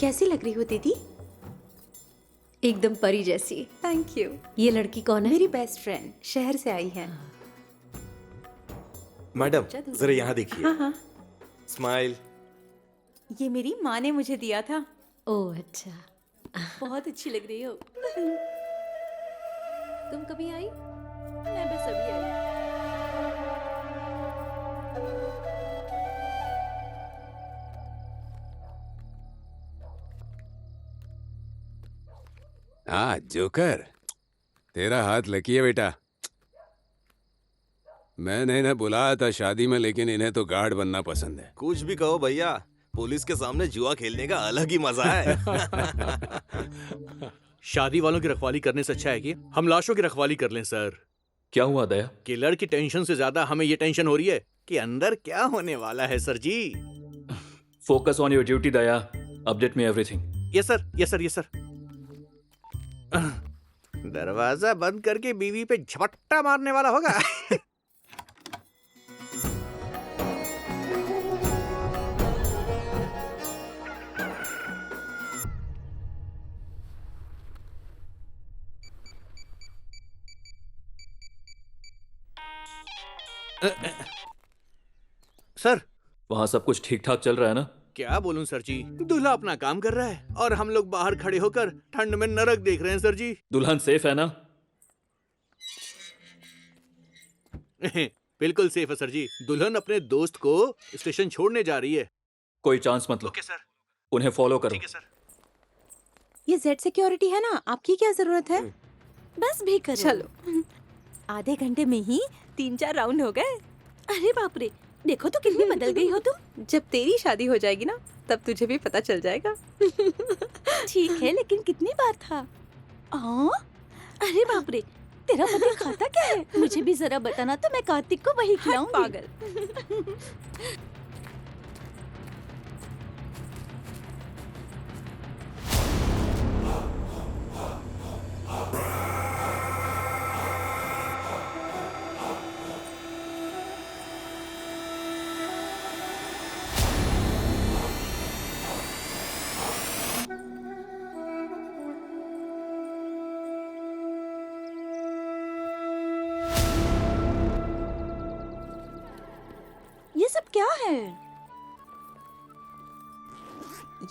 कैसी लग रही हो दीदी? एकदम परी जैसी। Thank you. ये लड़की कौन है? मेरी बेस्ट फ्रेंड, शहर से आई है। मैडम जरा यहाँ देखिए। हाँ हाँ, स्माइल। ये मेरी माँ ने मुझे दिया था। ओह अच्छा। बहुत अच्छी लग रही हो। तुम कभी आई? मैं बस अभी आई। हाँ जोकर, तेरा हाथ लकी है बेटा। मैंने इन्हें बुलाया था शादी में, लेकिन इन्हें तो गार्ड बनना पसंद है। कुछ भी कहो भैया, पुलिस के सामने जुआ खेलने का अलग ही मजा है। शादी वालों की रखवाली करने से अच्छा है कि हम लाशों की रखवाली कर लें सर। क्या हुआ दया? किलर की टेंशन से ज्यादा हमें ये टेंशन हो रही है कि अंदर क्या होने वाला है sir ji. Focus on your duty Daya. Update me everything. Yes sir, yes sir, yes sir. दरवाजा बंद करके बीवी पे झपट्टा मारने वाला होगा। सर, वहां सब कुछ ठीक ठाक चल रहा है ना? क्या बोलूं सर जी, दूल्हा अपना काम कर रहा है और हम लोग बाहर खड़े होकर ठंड में नरक देख रहे हैं सर जी। दुल्हन सेफ है ना? बिल्कुल सेफ है सर जी। दुल्हन अपने दोस्त को स्टेशन छोड़ने जा रही है। कोई चांस मत लो। Okay sir. उन्हें फॉलो करो। ठीक है सर। ये जेड सिक्योरिटी है ना, आपकी क्या जरूरत है? बस भी करो। चलो। आधे घंटे में ही 3-4 राउंड हो गए। अरे बाप रे, देखो तो कितनी बदल गई हो तुम। जब तेरी शादी हो जाएगी ना, तब तुझे भी पता चल जाएगा। ठीक है, लेकिन कितनी बार था? अरे बाप रे, तेरा पति खाता क्या है? मुझे भी जरा बताना तो मैं कार्तिक को वही खिलाऊंगी। पागल। ये सब क्या है?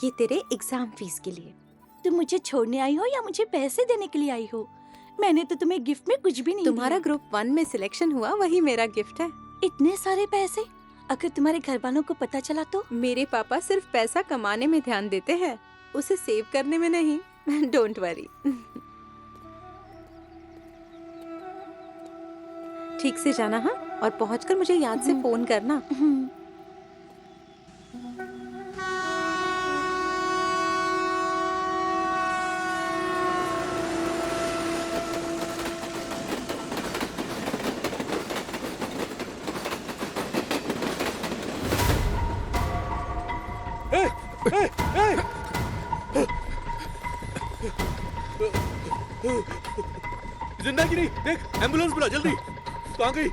ये तेरे एग्जाम फीस के लिए। तुम मुझे छोड़ने आई हो या मुझे पैसे देने के लिए आई हो? मैंने तो तुम्हें गिफ्ट में कुछ भी नहीं तुम्हारा दिया। ग्रुप 1 में सिलेक्शन हुआ, वही मेरा गिफ्ट है। इतने सारे पैसे, अगर तुम्हारे घर वालों को पता चला तो? मेरे पापा सिर्फ पैसा कमाने में ध्यान देते हैं, उसे सेव करने में नहीं। Don't worry. ठीक से जाना हाँ, और पहुंचकर मुझे याद से फोन करना। जिंदा की नहीं, देख एम्बुलेंस बुला जल्दी। कहाँ गई?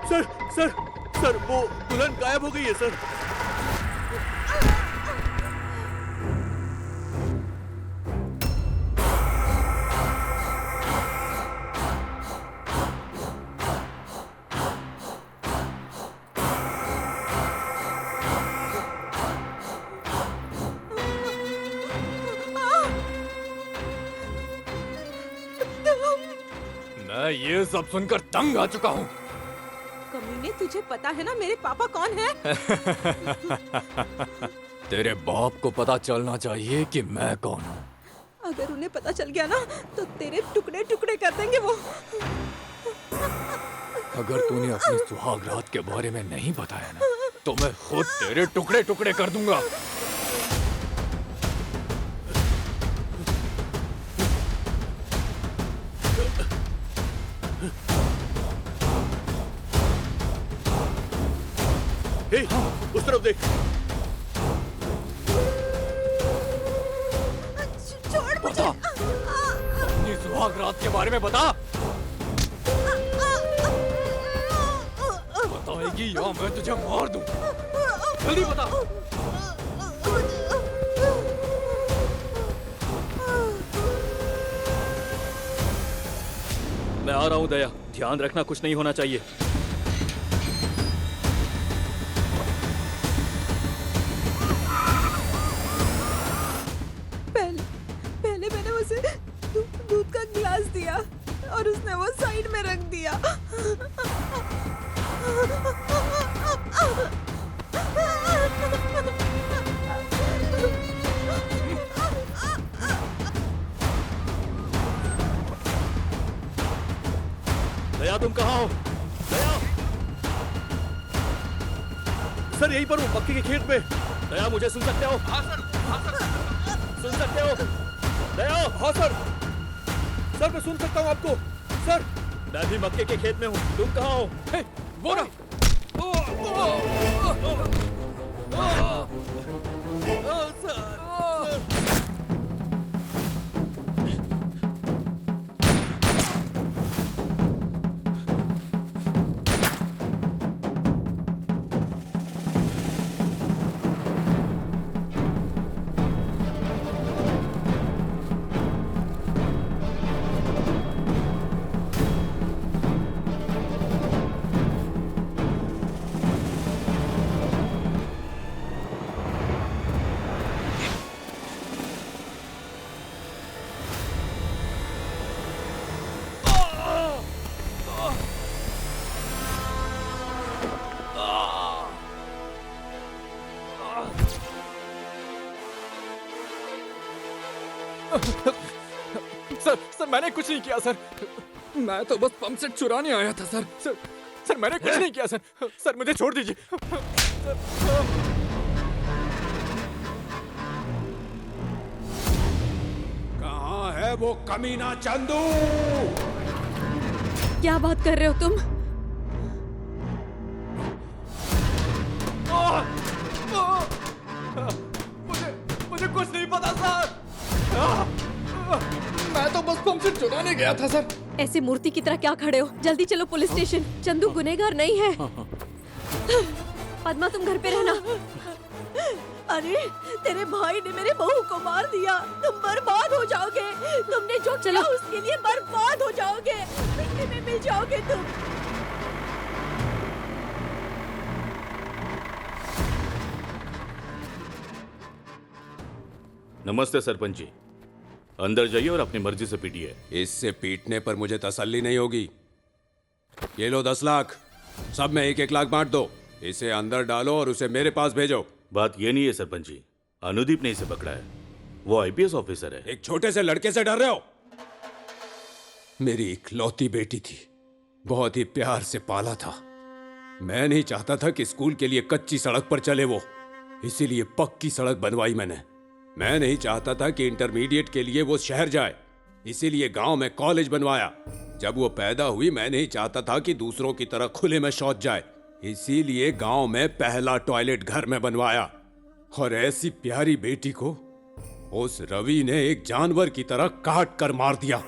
सर सर सर, वो दुल्हन गायब हो गई है सर। मैं ये सब सुनकर तंग आ चुका हूँ। कमीने, तुझे पता है ना मेरे पापा कौन है? तेरे बाप को पता चलना चाहिए कि मैं कौन हूँ। अगर उन्हें पता चल गया ना, तो तेरे टुकड़े टुकड़े कर देंगे वो। अगर तूने अपनी सुहाग रात के बारे में नहीं बताया ना, तो मैं खुद तेरे टुकड़े टुकड़े कर दूंगा। हे, उस तरफ देख। छोड़ बता, अपनी सुहाग रात के बारे में बता। बताएगी या मैं तुझे मार दूं। जल्दी बता। आ रहा हूं दया, ध्यान रखना कुछ नहीं होना चाहिए। पहले मैंने उसे दूध का गिलास दिया और उसने वो साइड में रख दिया। दया तुम कहाँ हो? दया! सर यहीं पर हूँ, मक्के के खेत में। दया मुझे सुन सकते हो? हाँ सर, सुन सकते हो? दया! हाँ सर, सर मैं सुन सकता हूँ आपको। सर मैं भी मक्के के खेत में हूँ, तुम कहाँ हो? वो ना। सर मैंने कुछ नहीं किया सर, मैं तो बस पंप सेट चुराने आया था सर। सर मैंने कुछ नहीं किया सर मुझे छोड़ दीजिए। कहाँ है वो कमीना चंदू? क्या बात कर रहे हो तुम? मुझे कुछ नहीं पता सर, मैं तो बस पंप सेट चुराने गया था सर। ऐसे मूर्ति की तरह क्या खड़े हो? जल्दी चलो पुलिस स्टेशन। चंदू गुनहगार नहीं है। पद्मा तुम घर पे रहना। अरे तेरे भाई ने मेरे बहू को मार दिया, तुम बर्बाद हो जाओगे। तुमने जो किया उसके लिए बर्बाद हो जाओगे, मिट्टी में मिल जाओगे तुम। नमस्ते सरपंच जी, अंदर जाइए और अपनी मर्जी से पीटिए। इससे पीटने पर मुझे तसल्ली नहीं होगी। ये लो 10 लाख, सब में 1-1 लाख बांट दो। इसे अंदर डालो और उसे मेरे पास भेजो। बात ये नहीं है सरपंच जी, अनुदीप ने इसे पकड़ा है, वो आईपीएस ऑफिसर है। एक छोटे से लड़के से डर रहे हो? मेरी इकलौती बेटी थी, बहुत ही प्यार से पाला था। मैं नहीं चाहता था कि स्कूल के लिए कच्ची सड़क पर चले वो, इसीलिए पक्की सड़क बनवाई मैंने। मैं नहीं चाहता था कि इंटरमीडिएट के लिए वो शहर जाए, इसीलिए गांव में कॉलेज बनवाया। जब वो पैदा हुई मैं नहीं चाहता था कि दूसरों की तरह खुले में शौच जाए, इसीलिए गांव में पहला टॉयलेट घर में बनवाया। और ऐसी प्यारी बेटी को उस रवि ने एक जानवर की तरह काट कर मार दिया।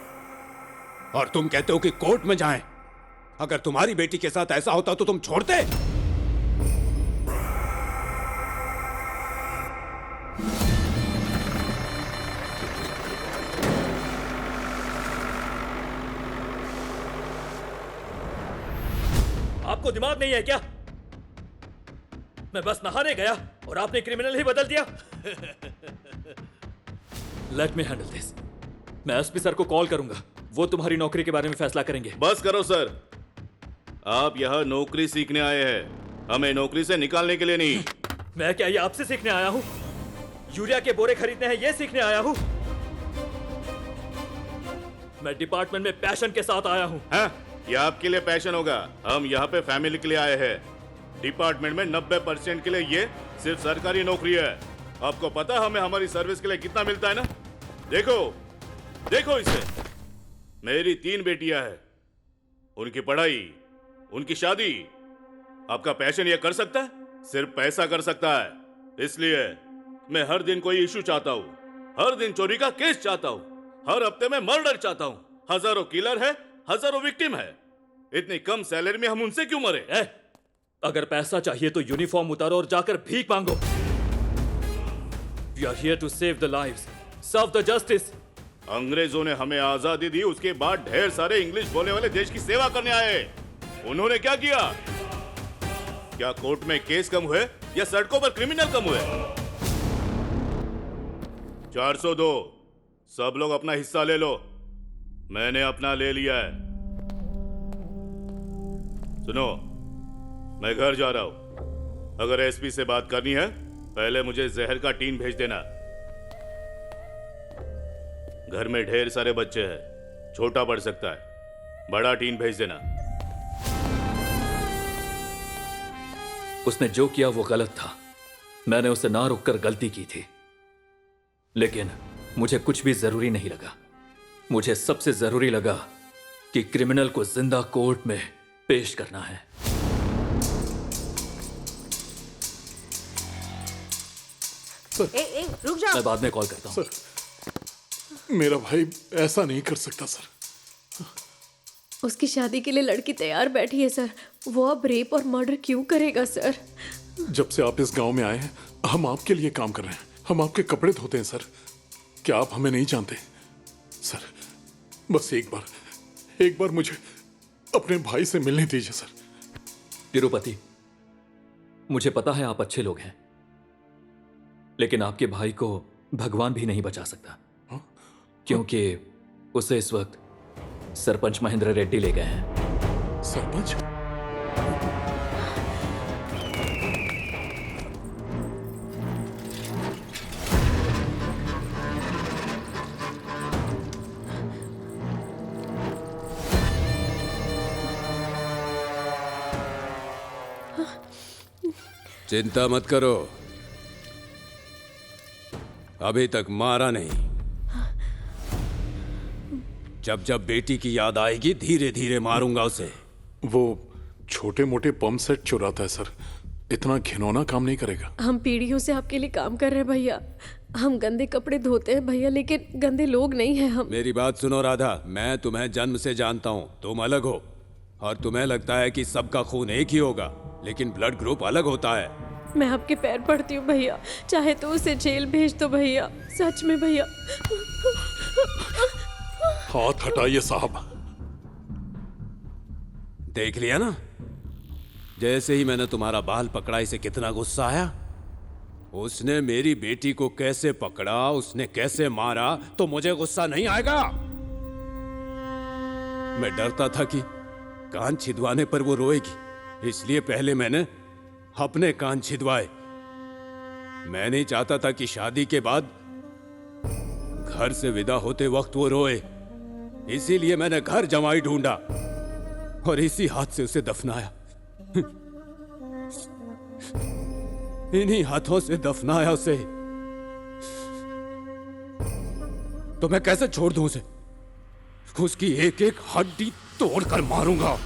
और तुम कहते हो कि कोर्ट में जाएं। अगर तुम्हारी बेटी के साथ ऐसा होता तो तुम छोड़ते? आपको दिमाग नहीं है क्या? मैं बस नहाने गया और आपने क्रिमिनल ही बदल दिया। Let me handle this. मैं एसपी सर को कॉल करूंगा, वो तुम्हारी नौकरी के बारे में फैसला करेंगे। बस करो सर, आप यहाँ नौकरी सीखने आए हैं, हमें नौकरी से निकालने के लिए नहीं। मैं क्या ये आपसे सीखने आया हूँ? यूरिया के बोरे खरीदने हैं ये सीखने आया हूँ? मैं डिपार्टमेंट में पैशन के साथ आया हूँ। ये आपके लिए पैशन होगा, हम यहाँ पे फैमिली के लिए आए हैं। डिपार्टमेंट में 90% के लिए ये सिर्फ सरकारी नौकरी है। आपको पता है हमें हमारी सर्विस के लिए कितना मिलता है ना? देखो देखो इसे, मेरी 3 बेटियां हैं, उनकी पढ़ाई, उनकी शादी। आपका पैशन ये कर सकता है? सिर्फ पैसा कर सकता है। इसलिए मैं हर दिन कोई इशू चाहता हूँ, हर दिन चोरी का केस चाहता हूँ, हर हफ्ते में मर्डर चाहता हूँ। हजारों किलर है, हजारों विक्टिम है, इतनी कम सैलरी में हम उनसे क्यों मरे? अगर पैसा चाहिए तो यूनिफॉर्म उतारो और जाकर भीख मांगो। We are here to save the lives, serve the justice, अंग्रेजों ने हमें आजादी दी, उसके बाद ढेर सारे इंग्लिश बोलने वाले देश की सेवा करने आए। उन्होंने क्या किया? क्या कोर्ट में केस कम हुए या सड़कों पर क्रिमिनल कम हुए? 402, सब लोग अपना हिस्सा ले लो। मैंने अपना ले लिया है। सुनो, मैं घर जा रहा हूं। अगर एसपी से बात करनी है, पहले मुझे जहर का टीन भेज देना। घर में ढेर सारे बच्चे हैं, छोटा पड़ सकता है, बड़ा टीन भेज देना। उसने जो किया वो गलत था। मैंने उसे ना रोककर गलती की थी, लेकिन मुझे कुछ भी जरूरी नहीं लगा। मुझे सबसे जरूरी लगा कि क्रिमिनल को जिंदा कोर्ट में पेश करना है। रुक जाओ। मैं बाद में कॉल करता हूं। मेरा भाई ऐसा नहीं कर सकता सर। उसकी शादी के लिए लड़की तैयार बैठी है सर। वो अब रेप और मर्डर क्यों करेगा सर? जब से आप इस गांव में आए हैं, हम आपके लिए काम कर रहे हैं। हम आपके कपड़े धोते हैं सर। क्या आप हमें नहीं जानते? सर, बस एक बार मुझे अपने भाई से मिलने दीजिए सर। तिरुपति, मुझे पता है आप अच्छे लोग हैं, लेकिन आपके भाई को भगवान भी नहीं बचा सकता, क्योंकि उसे इस वक्त सरपंच महेंद्र रेड्डी ले गए हैं। सरपंच? चिंता मत करो, अभी तक मारा नहीं। जब जब बेटी की याद आएगी धीरे धीरे मारूंगा उसे। वो छोटे मोटे पंप सेट चुराता है सर, इतना घिनौना काम नहीं करेगा। हम पीढ़ियों से आपके लिए काम कर रहे हैं भैया। हम गंदे कपड़े धोते हैं भैया, लेकिन गंदे लोग नहीं हैं हम। मेरी बात सुनो राधा, मैं तुम्हें जन्म से जानता हूँ। तुम अलग हो और तुम्हें लगता है कि सबका खून एक ही होगा, लेकिन ब्लड ग्रुप अलग होता है। मैं आपके पैर पड़ती हूँ भैया, चाहे तो उसे जेल भेज दो भैया, सच में भैया। हाथ हटाइए साहब। देख लिया ना, जैसे ही मैंने तुम्हारा बाल पकड़ा इसे कितना गुस्सा आया। उसने मेरी बेटी को कैसे पकड़ा, उसने कैसे मारा, तो मुझे गुस्सा नहीं आएगा? मैं डरता था कि कान छिदवाने पर वो रोएगी, इसलिए पहले मैंने अपने कान छिदवाए। मैं नहीं चाहता था कि शादी के बाद घर से विदा होते वक्त वो रोए, इसीलिए मैंने घर जमाई ढूंढा और इसी हाथ से उसे दफनाया। इन्हीं हाथों से दफनाया उसे। तो मैं कैसे छोड़ दूं उसे? उसकी एक एक हड्डी तोड़कर मारूंगा।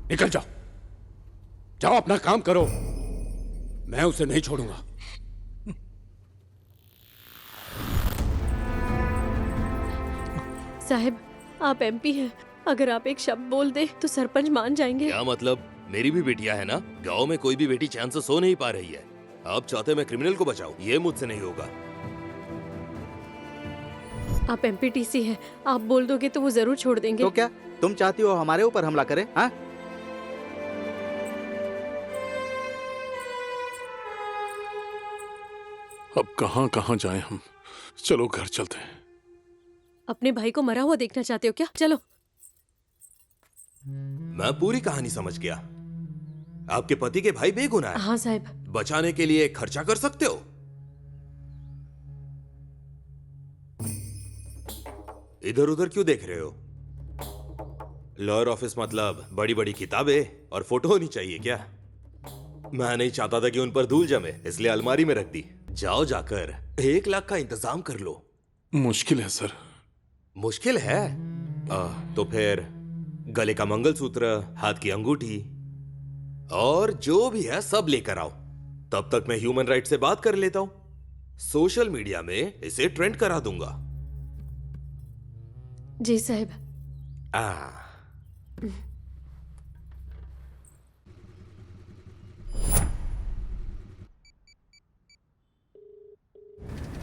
निकल जाओ, जाओ अपना काम करो, मैं उसे नहीं छोड़ूंगा। साहब, आप एमपी हैं, अगर आप एक शब्द बोल दे तो सरपंच मान जाएंगे। क्या मतलब? मेरी भी बेटियां है ना। गांव में कोई भी बेटी चैन से सो नहीं पा रही है। आप चाहते मैं क्रिमिनल को बचाऊं? ये मुझसे नहीं होगा। आप एमपीटीसी हैं, आप बोल दोगे तो वो जरूर छोड़ देंगे। तो क्या तुम चाहती हो हमारे ऊपर हमला करे? हाँ, अब कहां कहां जाएं हम? चलो घर चलते हैं। अपने भाई को मरा हुआ देखना चाहते हो क्या? चलो। मैं पूरी कहानी समझ गया। आपके पति के भाई बेगुनाह है। हाँ साहब। बचाने के लिए खर्चा कर सकते हो। इधर उधर क्यों देख रहे हो? लॉयर ऑफिस मतलब बड़ी बड़ी किताबें और फोटो होनी चाहिए क्या? मैं नहीं चाहता था कि उन पर धूल जमे, इसलिए अलमारी में रख दी। जाओ जाकर 1 लाख का इंतजाम कर लो। मुश्किल है सर। मुश्किल है? तो फिर गले का मंगलसूत्र, हाथ की अंगूठी और जो भी है सब लेकर आओ। तब तक मैं ह्यूमन राइट से बात कर लेता हूं। सोशल मीडिया में इसे ट्रेंड करा दूंगा। जी साहब।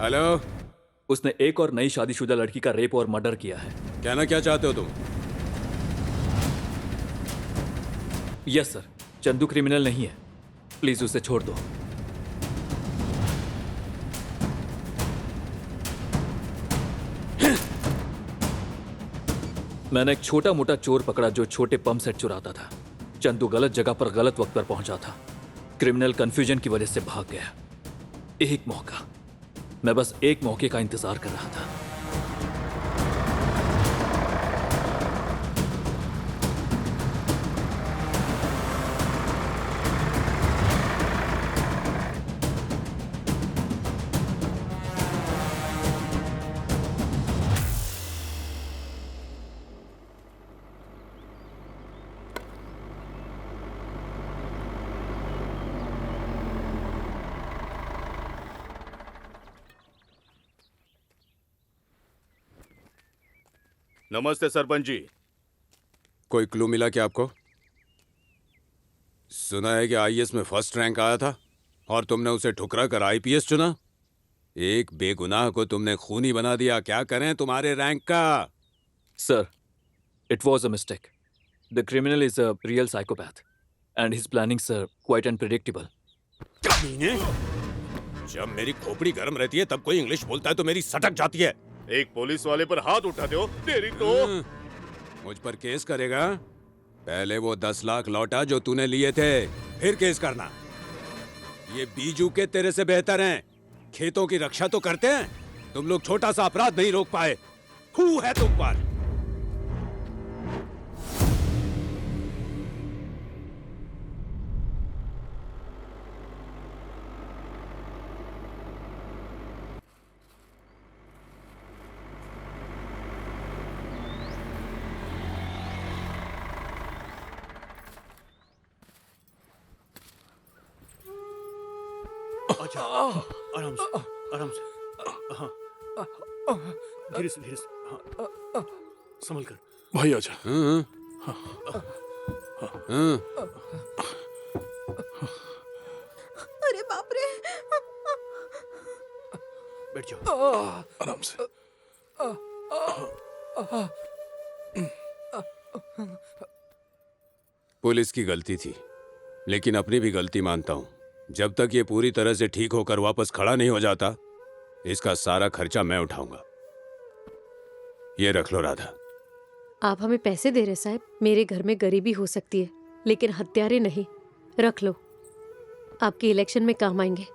हेलो, उसने एक और नई शादीशुदा लड़की का रेप और मर्डर किया है। कहना क्या चाहते हो तुम? यस सर, चंदू क्रिमिनल नहीं है, प्लीज उसे छोड़ दो। मैंने एक छोटा मोटा चोर पकड़ा जो छोटे पंप सेट चुराता था। चंदू गलत जगह पर गलत वक्त पर पहुंचा था। क्रिमिनल कंफ्यूजन की वजह से भाग गया। एक मौका, मैं बस एक मौके का इंतजार कर रहा था। नमस्ते सरपंच जी। कोई क्लू मिला क्या आपको? सुना है कि आईएएस में फर्स्ट रैंक आया था और तुमने उसे ठुकरा कर आईपीएस चुना। एक बेगुनाह को तुमने खूनी बना दिया। क्या करें तुम्हारे रैंक का? Sir, it was a mistake. The criminal is a real psychopath, and his plannings are quite unpredictable. कमीने! जब मेरी खोपड़ी गर्म रहती है तब कोई इंग्लिश बोलता है तो मेरी सटक जाती है। एक पुलिस वाले पर हाथ उठाते हो, तेरी तो। मुझ पर केस करेगा? पहले वो 10 लाख लौटा जो तूने लिए थे, फिर केस करना। ये बीजू के तेरे से बेहतर हैं। खेतों की रक्षा तो करते हैं। तुम लोग छोटा सा अपराध नहीं रोक पाए। हू है तुम पर। अच्छा, आराम से, आराम से। हाँ, धीरे से, धीरे से। हाँ, संभल कर। भाई आजा। अरे बाप रे। बैठ जाओ। आराम से। पुलिस की गलती थी, लेकिन अपनी भी गलती मानता हूं। जब तक ये पूरी तरह से ठीक होकर वापस खड़ा नहीं हो जाता, इसका सारा खर्चा मैं उठाऊंगा। ये रख लो राधा। आप हमें पैसे दे रहे साहब? मेरे घर में गरीबी हो सकती है, लेकिन हत्यारे नहीं। रख लो, आपके इलेक्शन में काम आएंगे।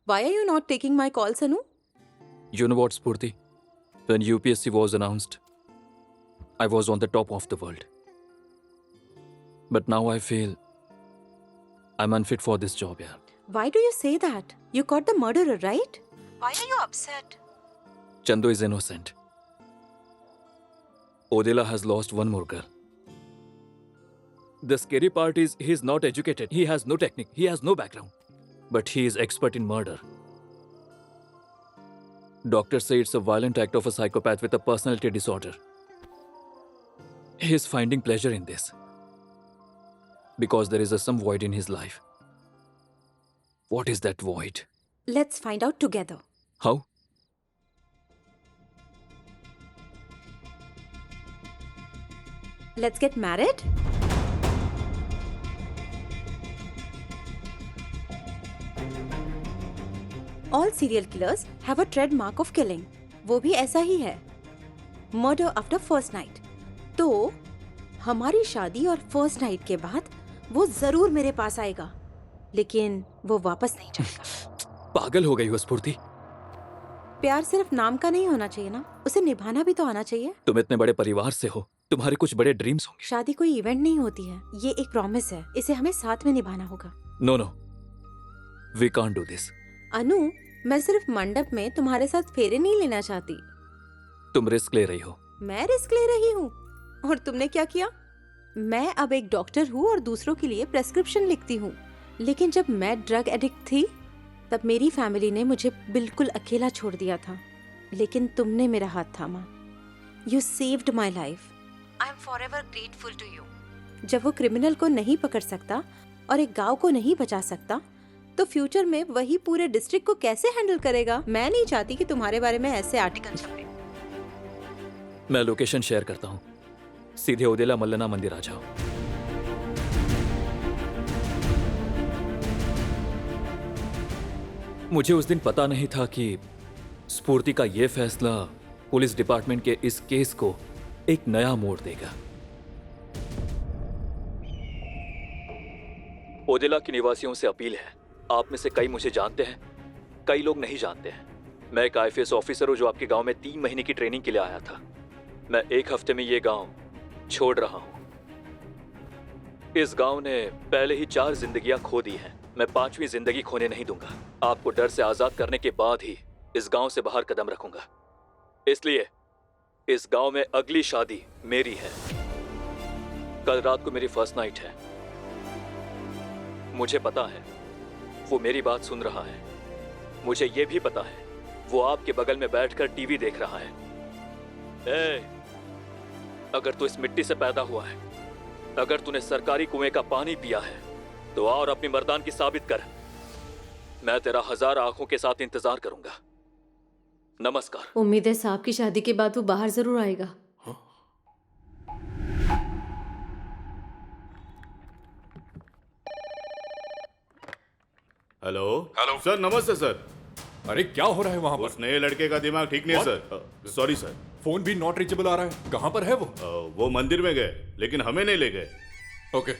Why are you not taking my calls, Anu? You know what, Spurti? When UPSC was announced, I was on the top of the world. But now I feel I'm unfit for this job, yeah. Why do you say that? You caught the murderer, right? Why are you upset? Chandu is innocent. Odila has lost one more girl. The scary part is he is not educated. He has no technique. He has no background. But he is expert in murder. Doctors say it's a violent act of a psychopath with a personality disorder. He is finding pleasure in this. Because there is some void in his life. What is that void? Let's find out together. How? Let's get married? All serial killers have a trademark of killing. वो भी ऐसा ही है, murder after first night. तो हमारी शादी और first night के बाद वो जरूर मेरे पास आएगा, लेकिन वो वापस नहीं जाएगा। पागल हो गई हो स्फूर्ति। प्यार सिर्फ नाम का नहीं होना चाहिए ना, उसे निभाना भी तो आना चाहिए। तुम इतने बड़े परिवार से हो, तुम्हारे कुछ बड़े ड्रीम्स होंगे। शादी कोई इवेंट नहीं होती है, ये एक प्रॉमिस है, इसे हमें साथ में निभाना होगा। No no, we can't do this. Anu, मैं सिर्फ मंडप में तुम्हारे साथ फेरे नहीं लेना चाहती। तुम रिस्क ले रही हो। मैं रिस्क ले रही हूँ, और तुमने क्या किया? मैं अब एक डॉक्टर हूँ और दूसरों के लिए प्रेस्क्रिप्शन लिखती हूँ। लेकिन जब मैं ड्रग एडिक्ट थी तब मेरी फैमिली ने मुझे बिल्कुल अकेला छोड़ दिया था, लेकिन तुमने मेरा हाथ थामा। You saved my life. I am forever grateful to you. जब वो क्रिमिनल को नहीं पकड़ सकता और एक गांव को नहीं बचा सकता, तो फ्यूचर में वही पूरे डिस्ट्रिक्ट को कैसे हैंडल करेगा? मैं नहीं चाहती कि तुम्हारे बारे में ऐसे आर्टिकल छपे। मैं लोकेशन शेयर करता हूँ, सीधे ओदेला मल्लना मंदिर आ जाओ। मुझे उस दिन पता नहीं था कि स्फूर्ति का यह फैसला पुलिस डिपार्टमेंट के इस केस को एक नया मोड़ देगा। ओदेला के निवासियों से अपील है, आप में से कई मुझे जानते हैं, कई लोग नहीं जानते हैं। मैं एक आईपीएस ऑफिसर हूं जो आपके गांव में 3 महीने की ट्रेनिंग के लिए आया था। मैं 1 हफ्ते में ये गांव छोड़ रहा हूं। इस गांव ने पहले ही 4 जिंदगियां खो दी हैं। मैं 5वीं जिंदगी खोने नहीं दूंगा। आपको डर से आजाद करने के बाद ही इस गांव से बाहर कदम रखूंगा। इसलिए इस गांव में अगली शादी मेरी है। कल रात को मेरी फर्स्ट नाइट है। मुझे पता है वो मेरी बात सुन रहा है। मुझे ये भी पता है वो आपके बगल में बैठकर टीवी देख रहा है। अगर तू इस मिट्टी से पैदा हुआ है, अगर तूने सरकारी कुएं का पानी पिया है, तो और अपनी मर्दानगी साबित कर। मैं तेरा 1000 आंखों के साथ इंतजार करूंगा। नमस्कार। उम्मीद है साहब की शादी के बाद वो बाहर जरूर आएगा। हेलो हेलो सर, नमस्ते सर। अरे क्या हो रहा है वहाँ पर? उस नए लड़के का दिमाग ठीक नहीं है सर। Sorry sir. फोन भी नॉट रीचेबल आ रहा है। कहाँ पर है वो? वो मंदिर में गए, लेकिन हमें नहीं ले गए। ओके।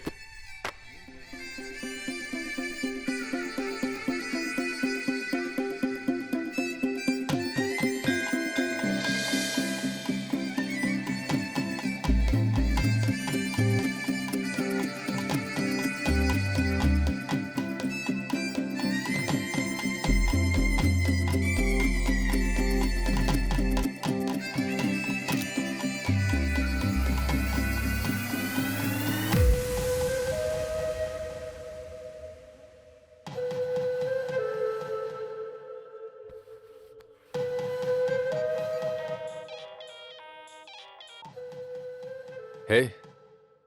हे,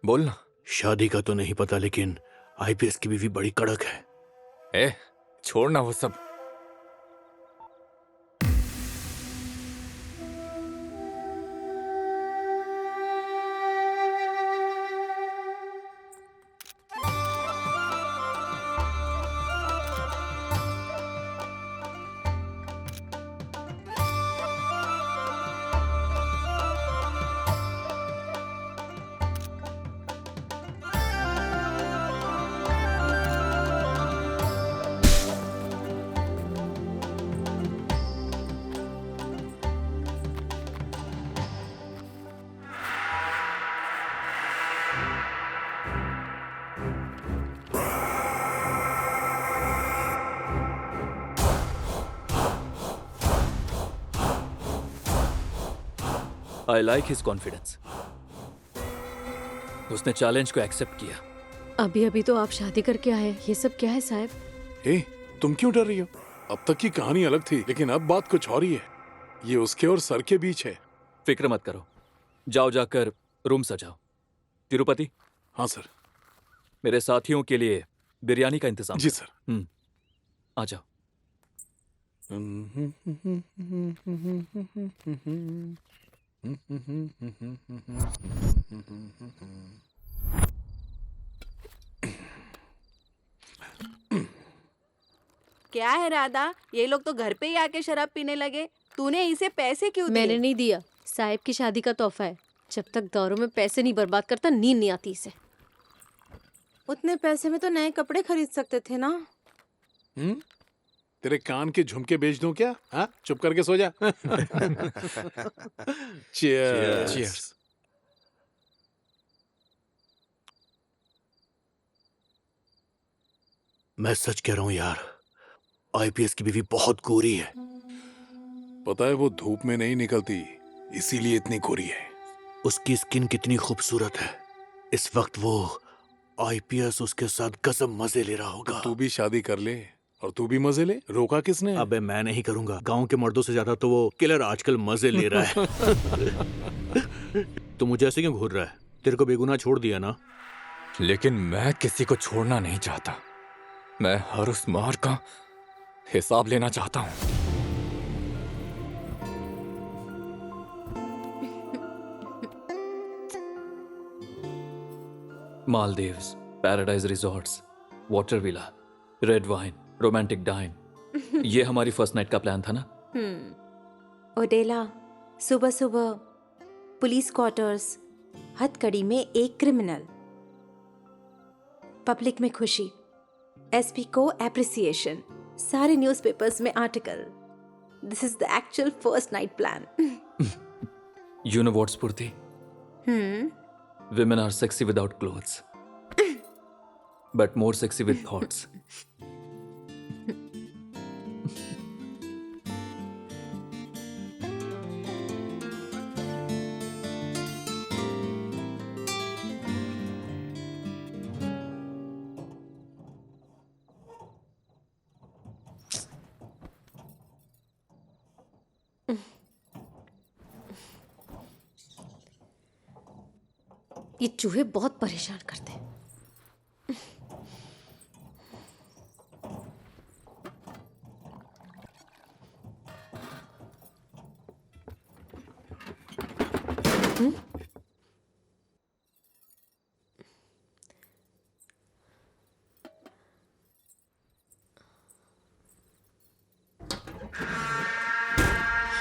बोल ना। शादी का तो नहीं पता, लेकिन आईपीएस की बीवी बड़ी कड़क है। ए, छोड़ना वो सब। I like his confidence. उसने चैलेंज को एक्सेप्ट किया। अभी अभी तो आप शादी करके आए, ये सब क्या है साहब? ए, तुम क्यों डर रही हो? अब तक की कहानी अलग थी, लेकिन अब बात कुछ और ही है। ये उसके और सर के बीच है। फिक्र मत करो, जाओ जाकर रूम सजाओ। तिरुपति। हाँ सर। मेरे साथियों के लिए बिरयानी का इंतजाम। जी सर। आ जाओ। क्या है राधा, ये लोग तो घर पे ही आके शराब पीने लगे। तूने इसे पैसे क्यों दिए? मैंने नहीं दिया, साहब की शादी का तोहफा है। जब तक दारू में पैसे नहीं बर्बाद करता, नींद नहीं आती इसे। उतने पैसे में तो नए कपड़े खरीद सकते थे ना। तेरे कान के झुमके बेच दूं क्या? हाँ, चुप करके सो जा। चीयर्स। चीयर्स। मैं सच कह रहा हूं यार, आईपीएस की बीवी बहुत गोरी है। पता है वो धूप में नहीं निकलती, इसीलिए इतनी गोरी है। उसकी स्किन कितनी खूबसूरत है। इस वक्त वो आईपीएस उसके साथ कसम मजे ले रहा होगा। तू भी शादी कर ले और तू भी मजे ले। रोका किसने? अबे मैं नहीं करूंगा। गांव के मर्दों से ज्यादा तो वो किलर आजकल मजे ले रहा है। तो मुझे ऐसे क्यों घूर रहा है? तेरे को बेगुनाह छोड़ दिया ना? लेकिन मैं किसी को छोड़ना नहीं चाहता। मैं हर उस मार का हिसाब लेना चाहता हूं। Maldives, paradise resorts, water villa, red wine, romantic dine, ये हमारी फर्स्ट नाइट का प्लान था ना? ओडेला, सुबह सुबह पुलिस क्वार्टर्स, हथकड़ी में एक क्रिमिनल, पब्लिक में खुशी, एसपी को एप्रिसिएशन, सारे न्यूज़पेपर्स में article. This is the actual first night plan. You know what, Spurti? Women are sexy without clothes, but more sexy with thoughts. ये चूहे बहुत परेशान करते हैं।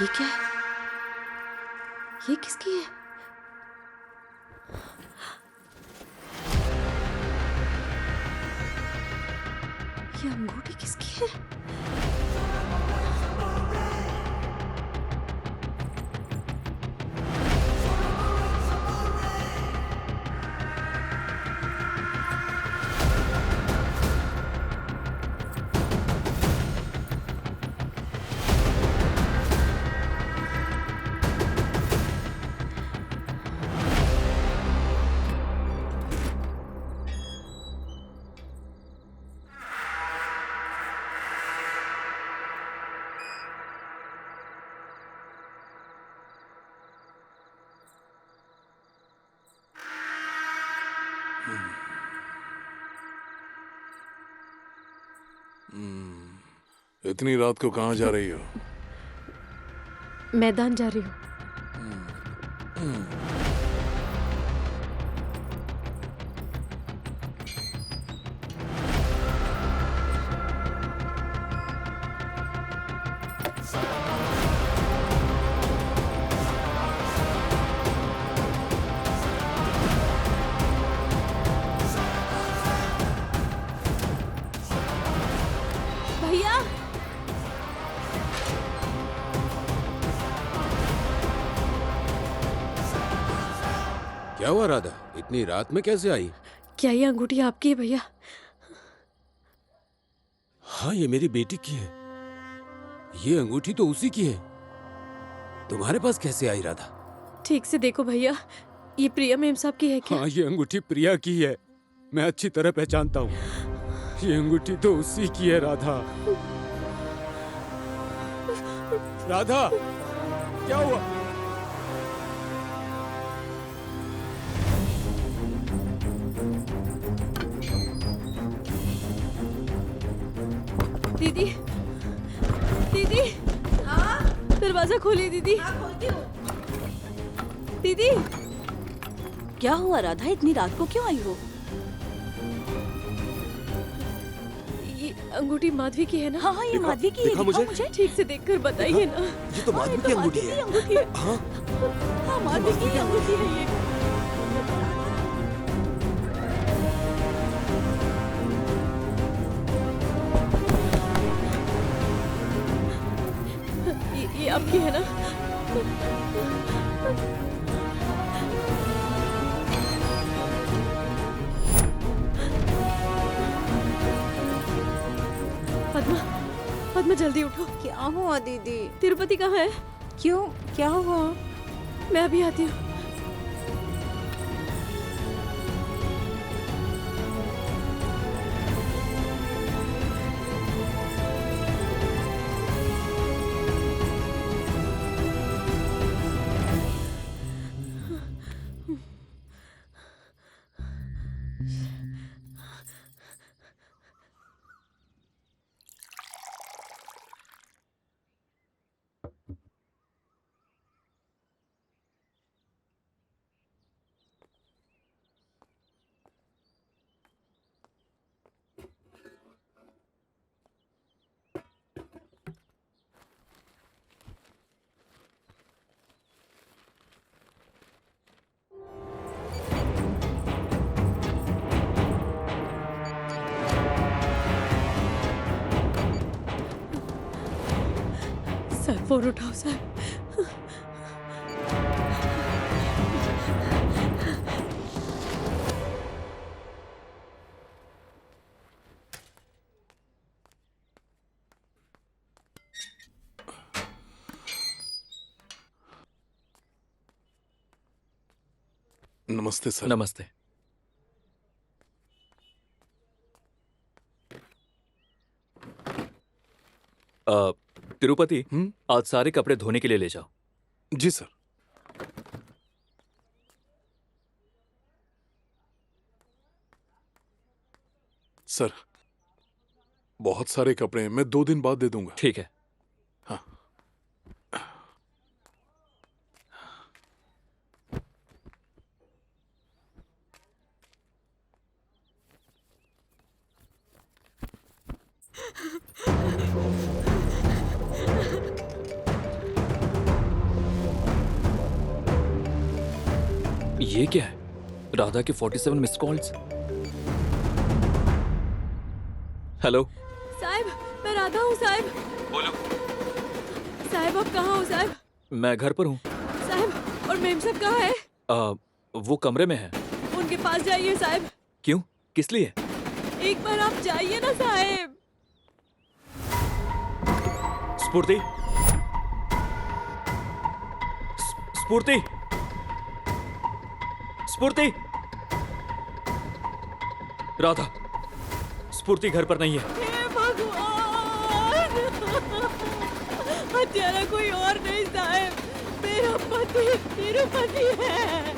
ये क्या है? ये किसकी है? ये अंगूठी किसकी है? इतनी रात को कहाँ जा रही हो? मैदान जा रही हूँ। भैया, क्या हुआ राधा? इतनी रात में कैसे आई? क्या ये अंगूठी आपकी है भैया? हाँ, ये मेरी बेटी की है। ये अंगूठी तो उसी की है। तुम्हारे पास कैसे आई राधा? ठीक से देखो भैया, ये प्रिया मेम साहब की है क्या? हाँ, ये अंगूठी प्रिया की है। मैं अच्छी तरह पहचानता हूँ। ये अंगूठी तो उसी की है राधा। राधा, क्या हुआ? दीदी, दीदी, दरवाजा खोलिए दीदी। दीदी, क्या हुआ राधा? इतनी रात को क्यों आई हो? ये अंगूठी माधवी की है ना? हाँ हाँ, ये माधवी की है। दिखा मुझे। ठीक से देखकर बताइए ना। ये तो माधवी की अंगूठी है। हाँ, हाँ, माधवी की अंगूठी है ये। ये आपकी है ना? पद्मा, पद्मा जल्दी उठो। क्या हुआ दीदी? तिरुपति कहाँ है? क्यों, क्या हुआ? मैं अभी आती हूँ। फोन उठाओ साहब। नमस्ते सर। नमस्ते। तिरुपति, आज सारे कपड़े धोने के लिए ले जाओ। जी सर। सर, बहुत सारे कपड़े हैं, मैं 2 दिन बाद दे दूंगा। ठीक है। हाँ। ये क्या है? राधा के 47 मिस कॉल्स। हेलो साहब, मैं राधा हूँ साहब। बोलो। साहब आप कहाँ हो साहब? मैं घर पर हूँ। साहब, और मेम साहब कहाँ है? वो कमरे में है। उनके पास जाइए साहब। क्यों? किस लिए? एक बार आप जाइए ना साहब। स्फूर्ति, स्फूर्ति, स्फूर्ति। राधा, स्फूर्ति घर पर नहीं है। हे भगवान! हत्यारा कोई और नहीं साहब, मेरा पति तिरुपति है।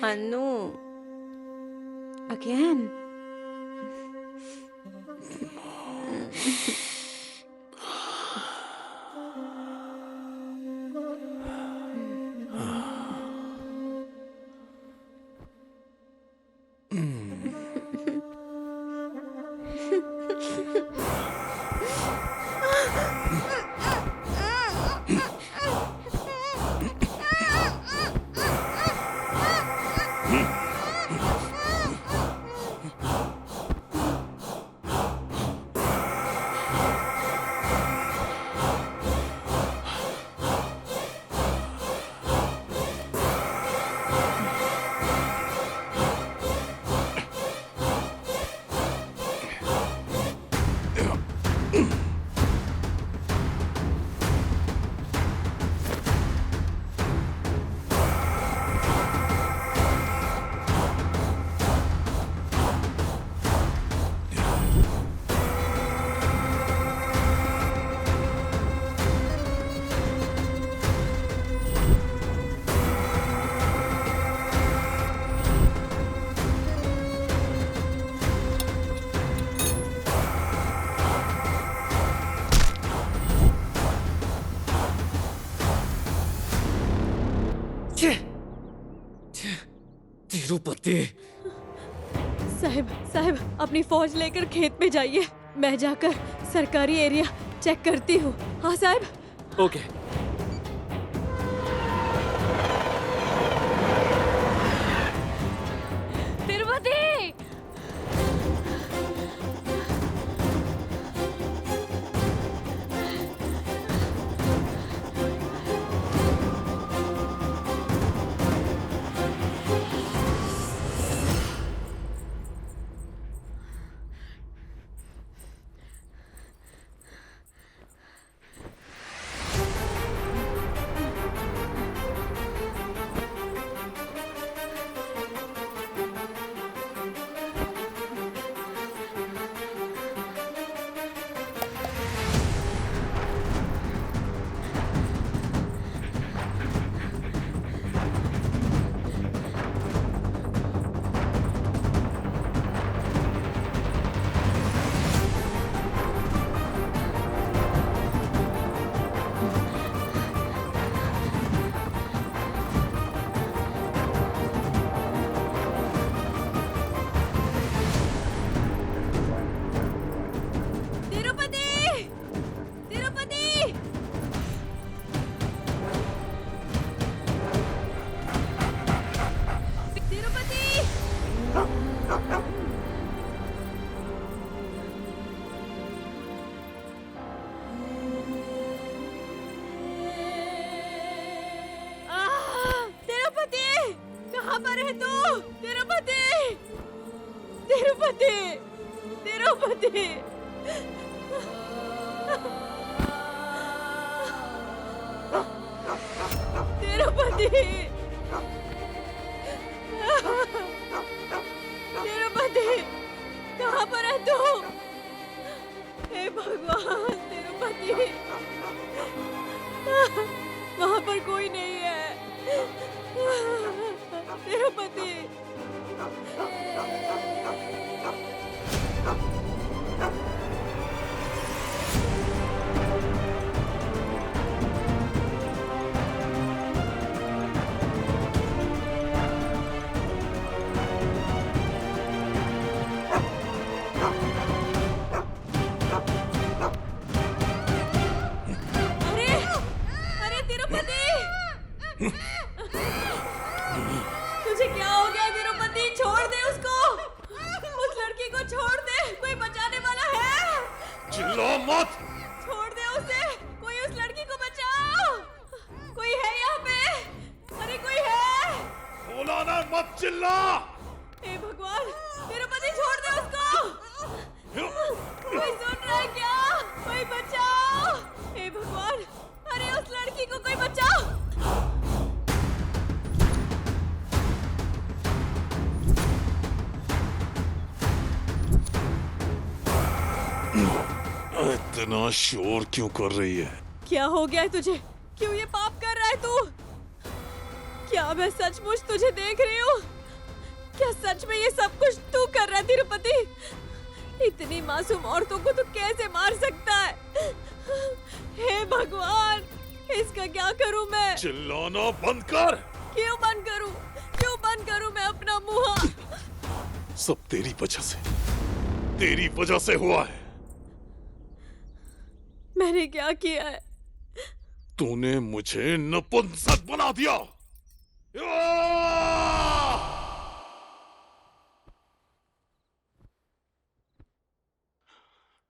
Anu, again. तिरुपति। साहब, साहब अपनी फौज लेकर खेत में जाइए। मैं जाकर सरकारी एरिया चेक करती हूँ। हाँ साहब। ओके। तिरुपति। तिरुपति तिरुपति तिरुपति तिरुपति तिरुपति कहाँ पर है तू? हे भगवान तिरुपति, वहाँ पर कोई नहीं है। तिरुपति तुझे क्या हो गया तिरुपति? छोड़ दे उसको, उस लड़की को छोड़ दे, कोई बचाने वाला है? चिल्लो मत। छोड़ दे उसे, कोई उस लड़की को बचाओ, कोई है यहाँ पे? अरे कोई है? बोला ना मत चिल्ला। हे भगवान तिरुपति छोड़ दे उसको, कोई सुन रहा है क्या? कोई बचाओ, हे भगवान, अरे उस लड़की को कोई बचाओ। इतना शोर क्यों कर रही है? क्या हो गया है तुझे? क्यों ये पाप कर रहा है तू? क्या मैं सचमुच तुझे देख रही हूँ? क्या सच में ये सब कुछ तू कर रहा है तिरुपति? इतनी मासूम औरतों को तू कैसे मार सकता है? हे भगवान, इसका क्या करूँ मैं? चिल्लाना बंद कर। क्यों बंद करूँ? क्यों बंद करूँ मैं अपना मुंह? सब तेरी वजह से हुआ है। मैंने क्या किया है? तूने मुझे नपुंसक बना दिया।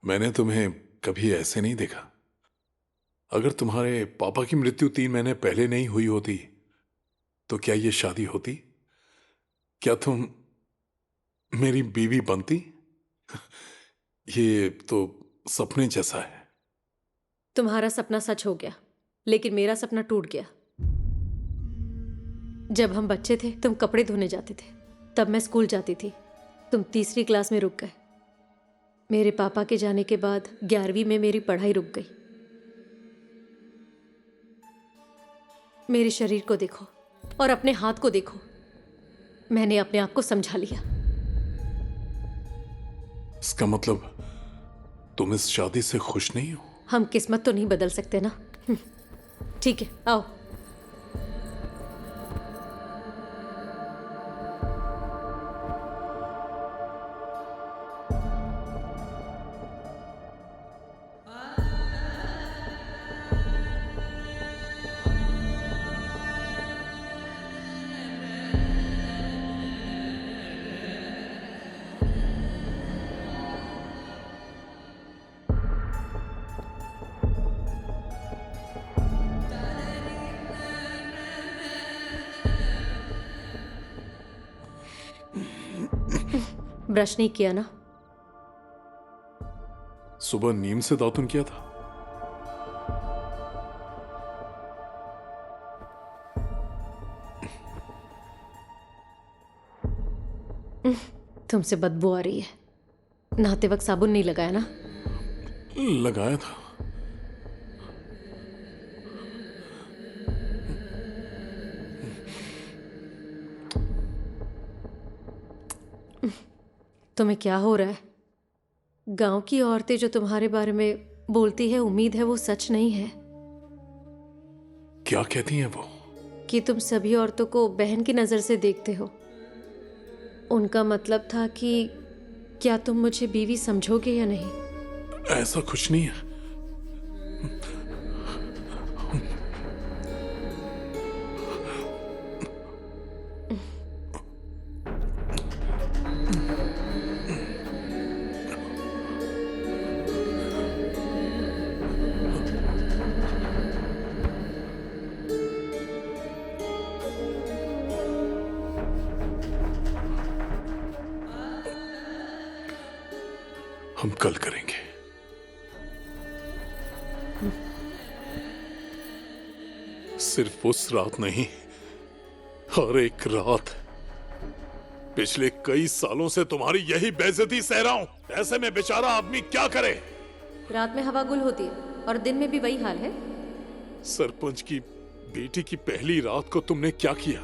मैंने तुम्हें कभी ऐसे नहीं देखा। अगर तुम्हारे पापा की मृत्यु 3 महीने पहले नहीं हुई होती तो क्या ये शादी होती? क्या तुम मेरी बीवी बनती? ये तो सपने जैसा है। तुम्हारा सपना सच हो गया, लेकिन मेरा सपना टूट गया। जब हम बच्चे थे तुम कपड़े धोने जाते थे, तब मैं स्कूल जाती थी। तुम 3री क्लास में रुक गए। मेरे पापा के जाने के बाद 11वीं में मेरी पढ़ाई रुक गई। मेरे शरीर को देखो और अपने हाथ को देखो। मैंने अपने आप को समझा लिया। इसका मतलब तुम इस शादी से खुश नहीं हो? हम किस्मत तो नहीं बदल सकते ना। ठीक है, आओ। ब्रश नहीं किया ना? सुबह नीम से दातुन किया था। तुमसे बदबू आ रही है। नहाते वक्त साबुन नहीं लगाया ना? लगाया था। तुम्हें क्या हो रहा है? गांव की औरतें जो तुम्हारे बारे में बोलती है, उम्मीद है वो सच नहीं है। क्या कहती हैं वो? कि तुम सभी औरतों को बहन की नजर से देखते हो। उनका मतलब था कि क्या तुम मुझे बीवी समझोगे या नहीं? ऐसा कुछ नहीं है। हम कल करेंगे। सिर्फ उस रात नहीं, हर एक रात। पिछले कई सालों से तुम्हारी यही बेइज्जती सह रहा हूं। ऐसे में बेचारा आदमी क्या करे? रात में हवा गुल होती है और दिन में भी वही हाल है। सरपंच की बेटी की पहली रात को तुमने क्या किया?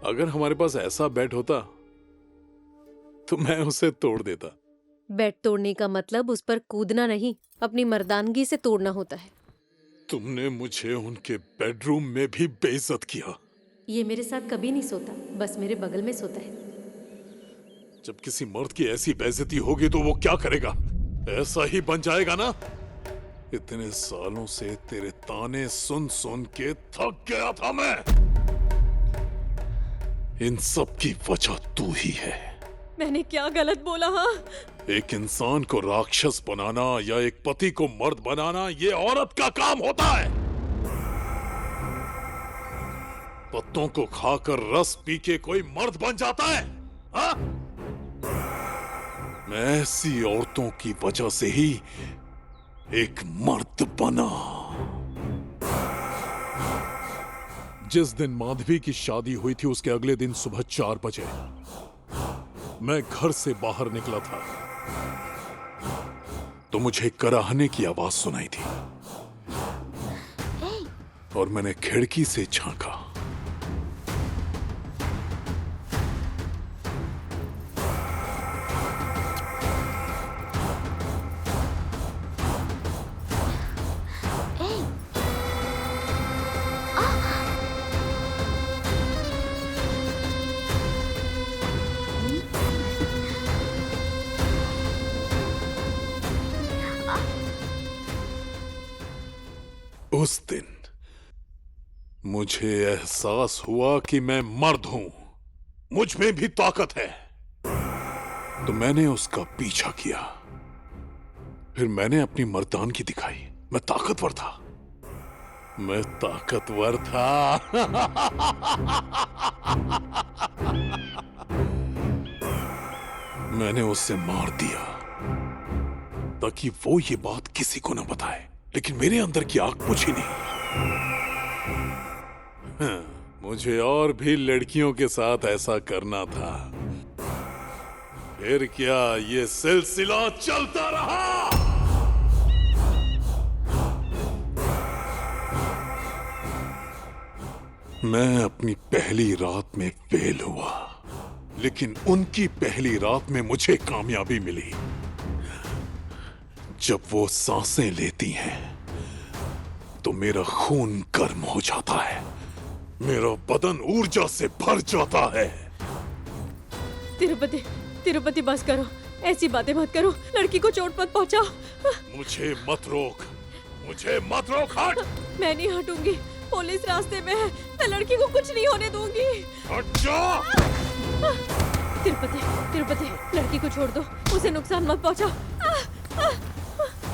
अगर हमारे पास ऐसा बेड होता तो मैं उसे तोड़ देता। बेड तोड़ने का मतलब उस पर कूदना नहीं, अपनी मर्दानगी से तोड़ना होता है। तुमने मुझे उनके बेडरूम में भी बेइज्जत किया। ये मेरे साथ कभी नहीं सोता, बस मेरे बगल में सोता है। जब किसी मर्द की ऐसी बेइज्जती होगी तो वो क्या करेगा? ऐसा ही बन जाएगा ना? इतने सालों से तेरे ताने सुन सुन के थक गया था मैं। इन सब की वजह तू ही है। मैंने क्या गलत बोला? हाँ, एक इंसान को राक्षस बनाना या एक पति को मर्द बनाना ये औरत का काम होता है। पत्तों को खाकर रस पी के कोई मर्द बन जाता है? हाँ? मैं ऐसी औरतों की वजह से ही एक मर्द बना। जिस दिन माधवी की शादी हुई थी उसके अगले दिन सुबह 4 बजे मैं घर से बाहर निकला था तो मुझे कराहने की आवाज सुनाई थी और मैंने खिड़की से झांका। उस दिन मुझे एहसास हुआ कि मैं मर्द हूं, मुझ में भी ताकत है। तो मैंने उसका पीछा किया। फिर मैंने अपनी मर्दानगी दिखाई। मैं ताकतवर था। मैं ताकतवर था। मैंने उसे मार दिया ताकि वो ये बात किसी को न बताए। लेकिन मेरे अंदर की आग बुझी नहीं। मुझे और भी लड़कियों के साथ ऐसा करना था। फिर क्या ये सिलसिला चलता रहा। मैं अपनी पहली रात में फेल हुआ, लेकिन उनकी पहली रात में मुझे कामयाबी मिली। जब वो सांसें लेती हैं तो मेरा खून गर्म हो जाता है, मेरा बदन ऊर्जा से भर जाता है। तिरुपति, तिरुपति बस करो, ऐसी बातें मत करो, लड़की को चोट मत पहुंचाओ। मुझे मत रोक, मुझे मत रोक, हट। मैं नहीं हटूंगी, पुलिस रास्ते में है, मैं लड़की को कुछ नहीं होने दूंगी। हट जा। तिरुपति, तिरुपति, लड़की को छोड़ दो, उसे नुकसान मत पहुंचाओ।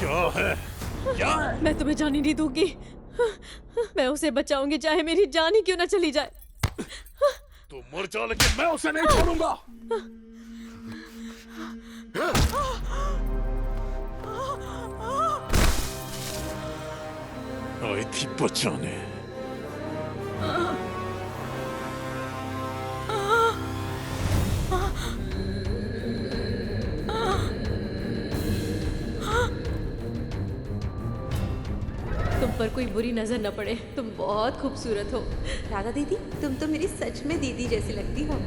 क्या है? क्या? मैं तुम्हें जाने नहीं दूंगी। मैं उसे बचाऊंगी चाहे मेरी जान ही क्यों ना चली जाए। तू मर जा लेकिन मैं उसे नहीं छोड़ूंगा। आई थी बचाने। तुम पर कोई बुरी नजर न पड़े, तुम बहुत खूबसूरत हो। राधा दीदी, तुम तो मेरी सच में दीदी जैसी लगती हो।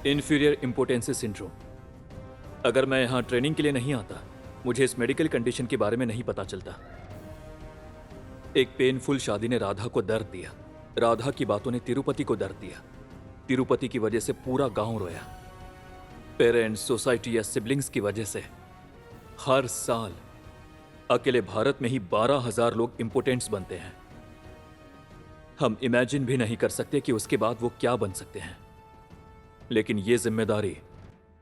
Inferior impotency syndrome. अगर मैं यहाँ ट्रेनिंग के लिए नहीं आता, मुझे इस मेडिकल कंडीशन के बारे में नहीं पता चलता। एक पेनफुल शादी ने राधा को दर्द दिया, राधा की बातों ने तिरुपति को दर्द दिया, तिरुपति की वजह से पूरा गांव रोया। पेरेंट्स, सोसाइटी या सिबलिंग्स की वजह से हर साल अकेले भारत में ही 12,000 लोग इम्पोर्टेंट्स बनते हैं। हम इमेजिन भी नहीं कर सकते कि उसके बाद वो क्या बन सकते हैं। लेकिन ये जिम्मेदारी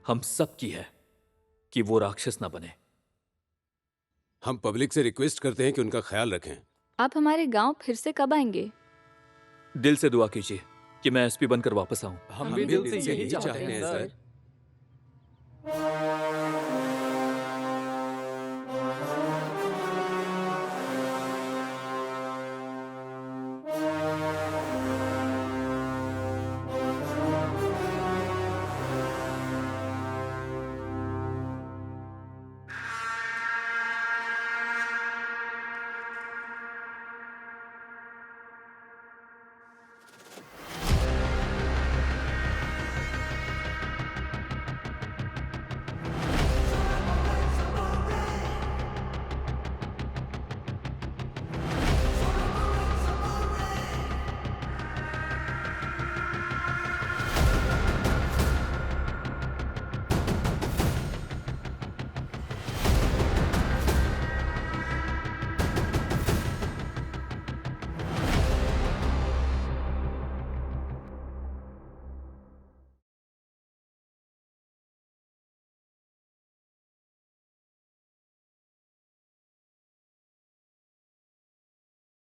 हम सब की है कि वो राक्षस ना बने। हम पब्लिक से रिक्वेस्ट करते हैं कि उनका ख्याल रखें। आप हमारे गांव फिर से कब आएंगे? दिल से दुआ कीजिए कि मैं एसपी बनकर वापस आऊं। हम भी दिल से यही चाहते हैं सर।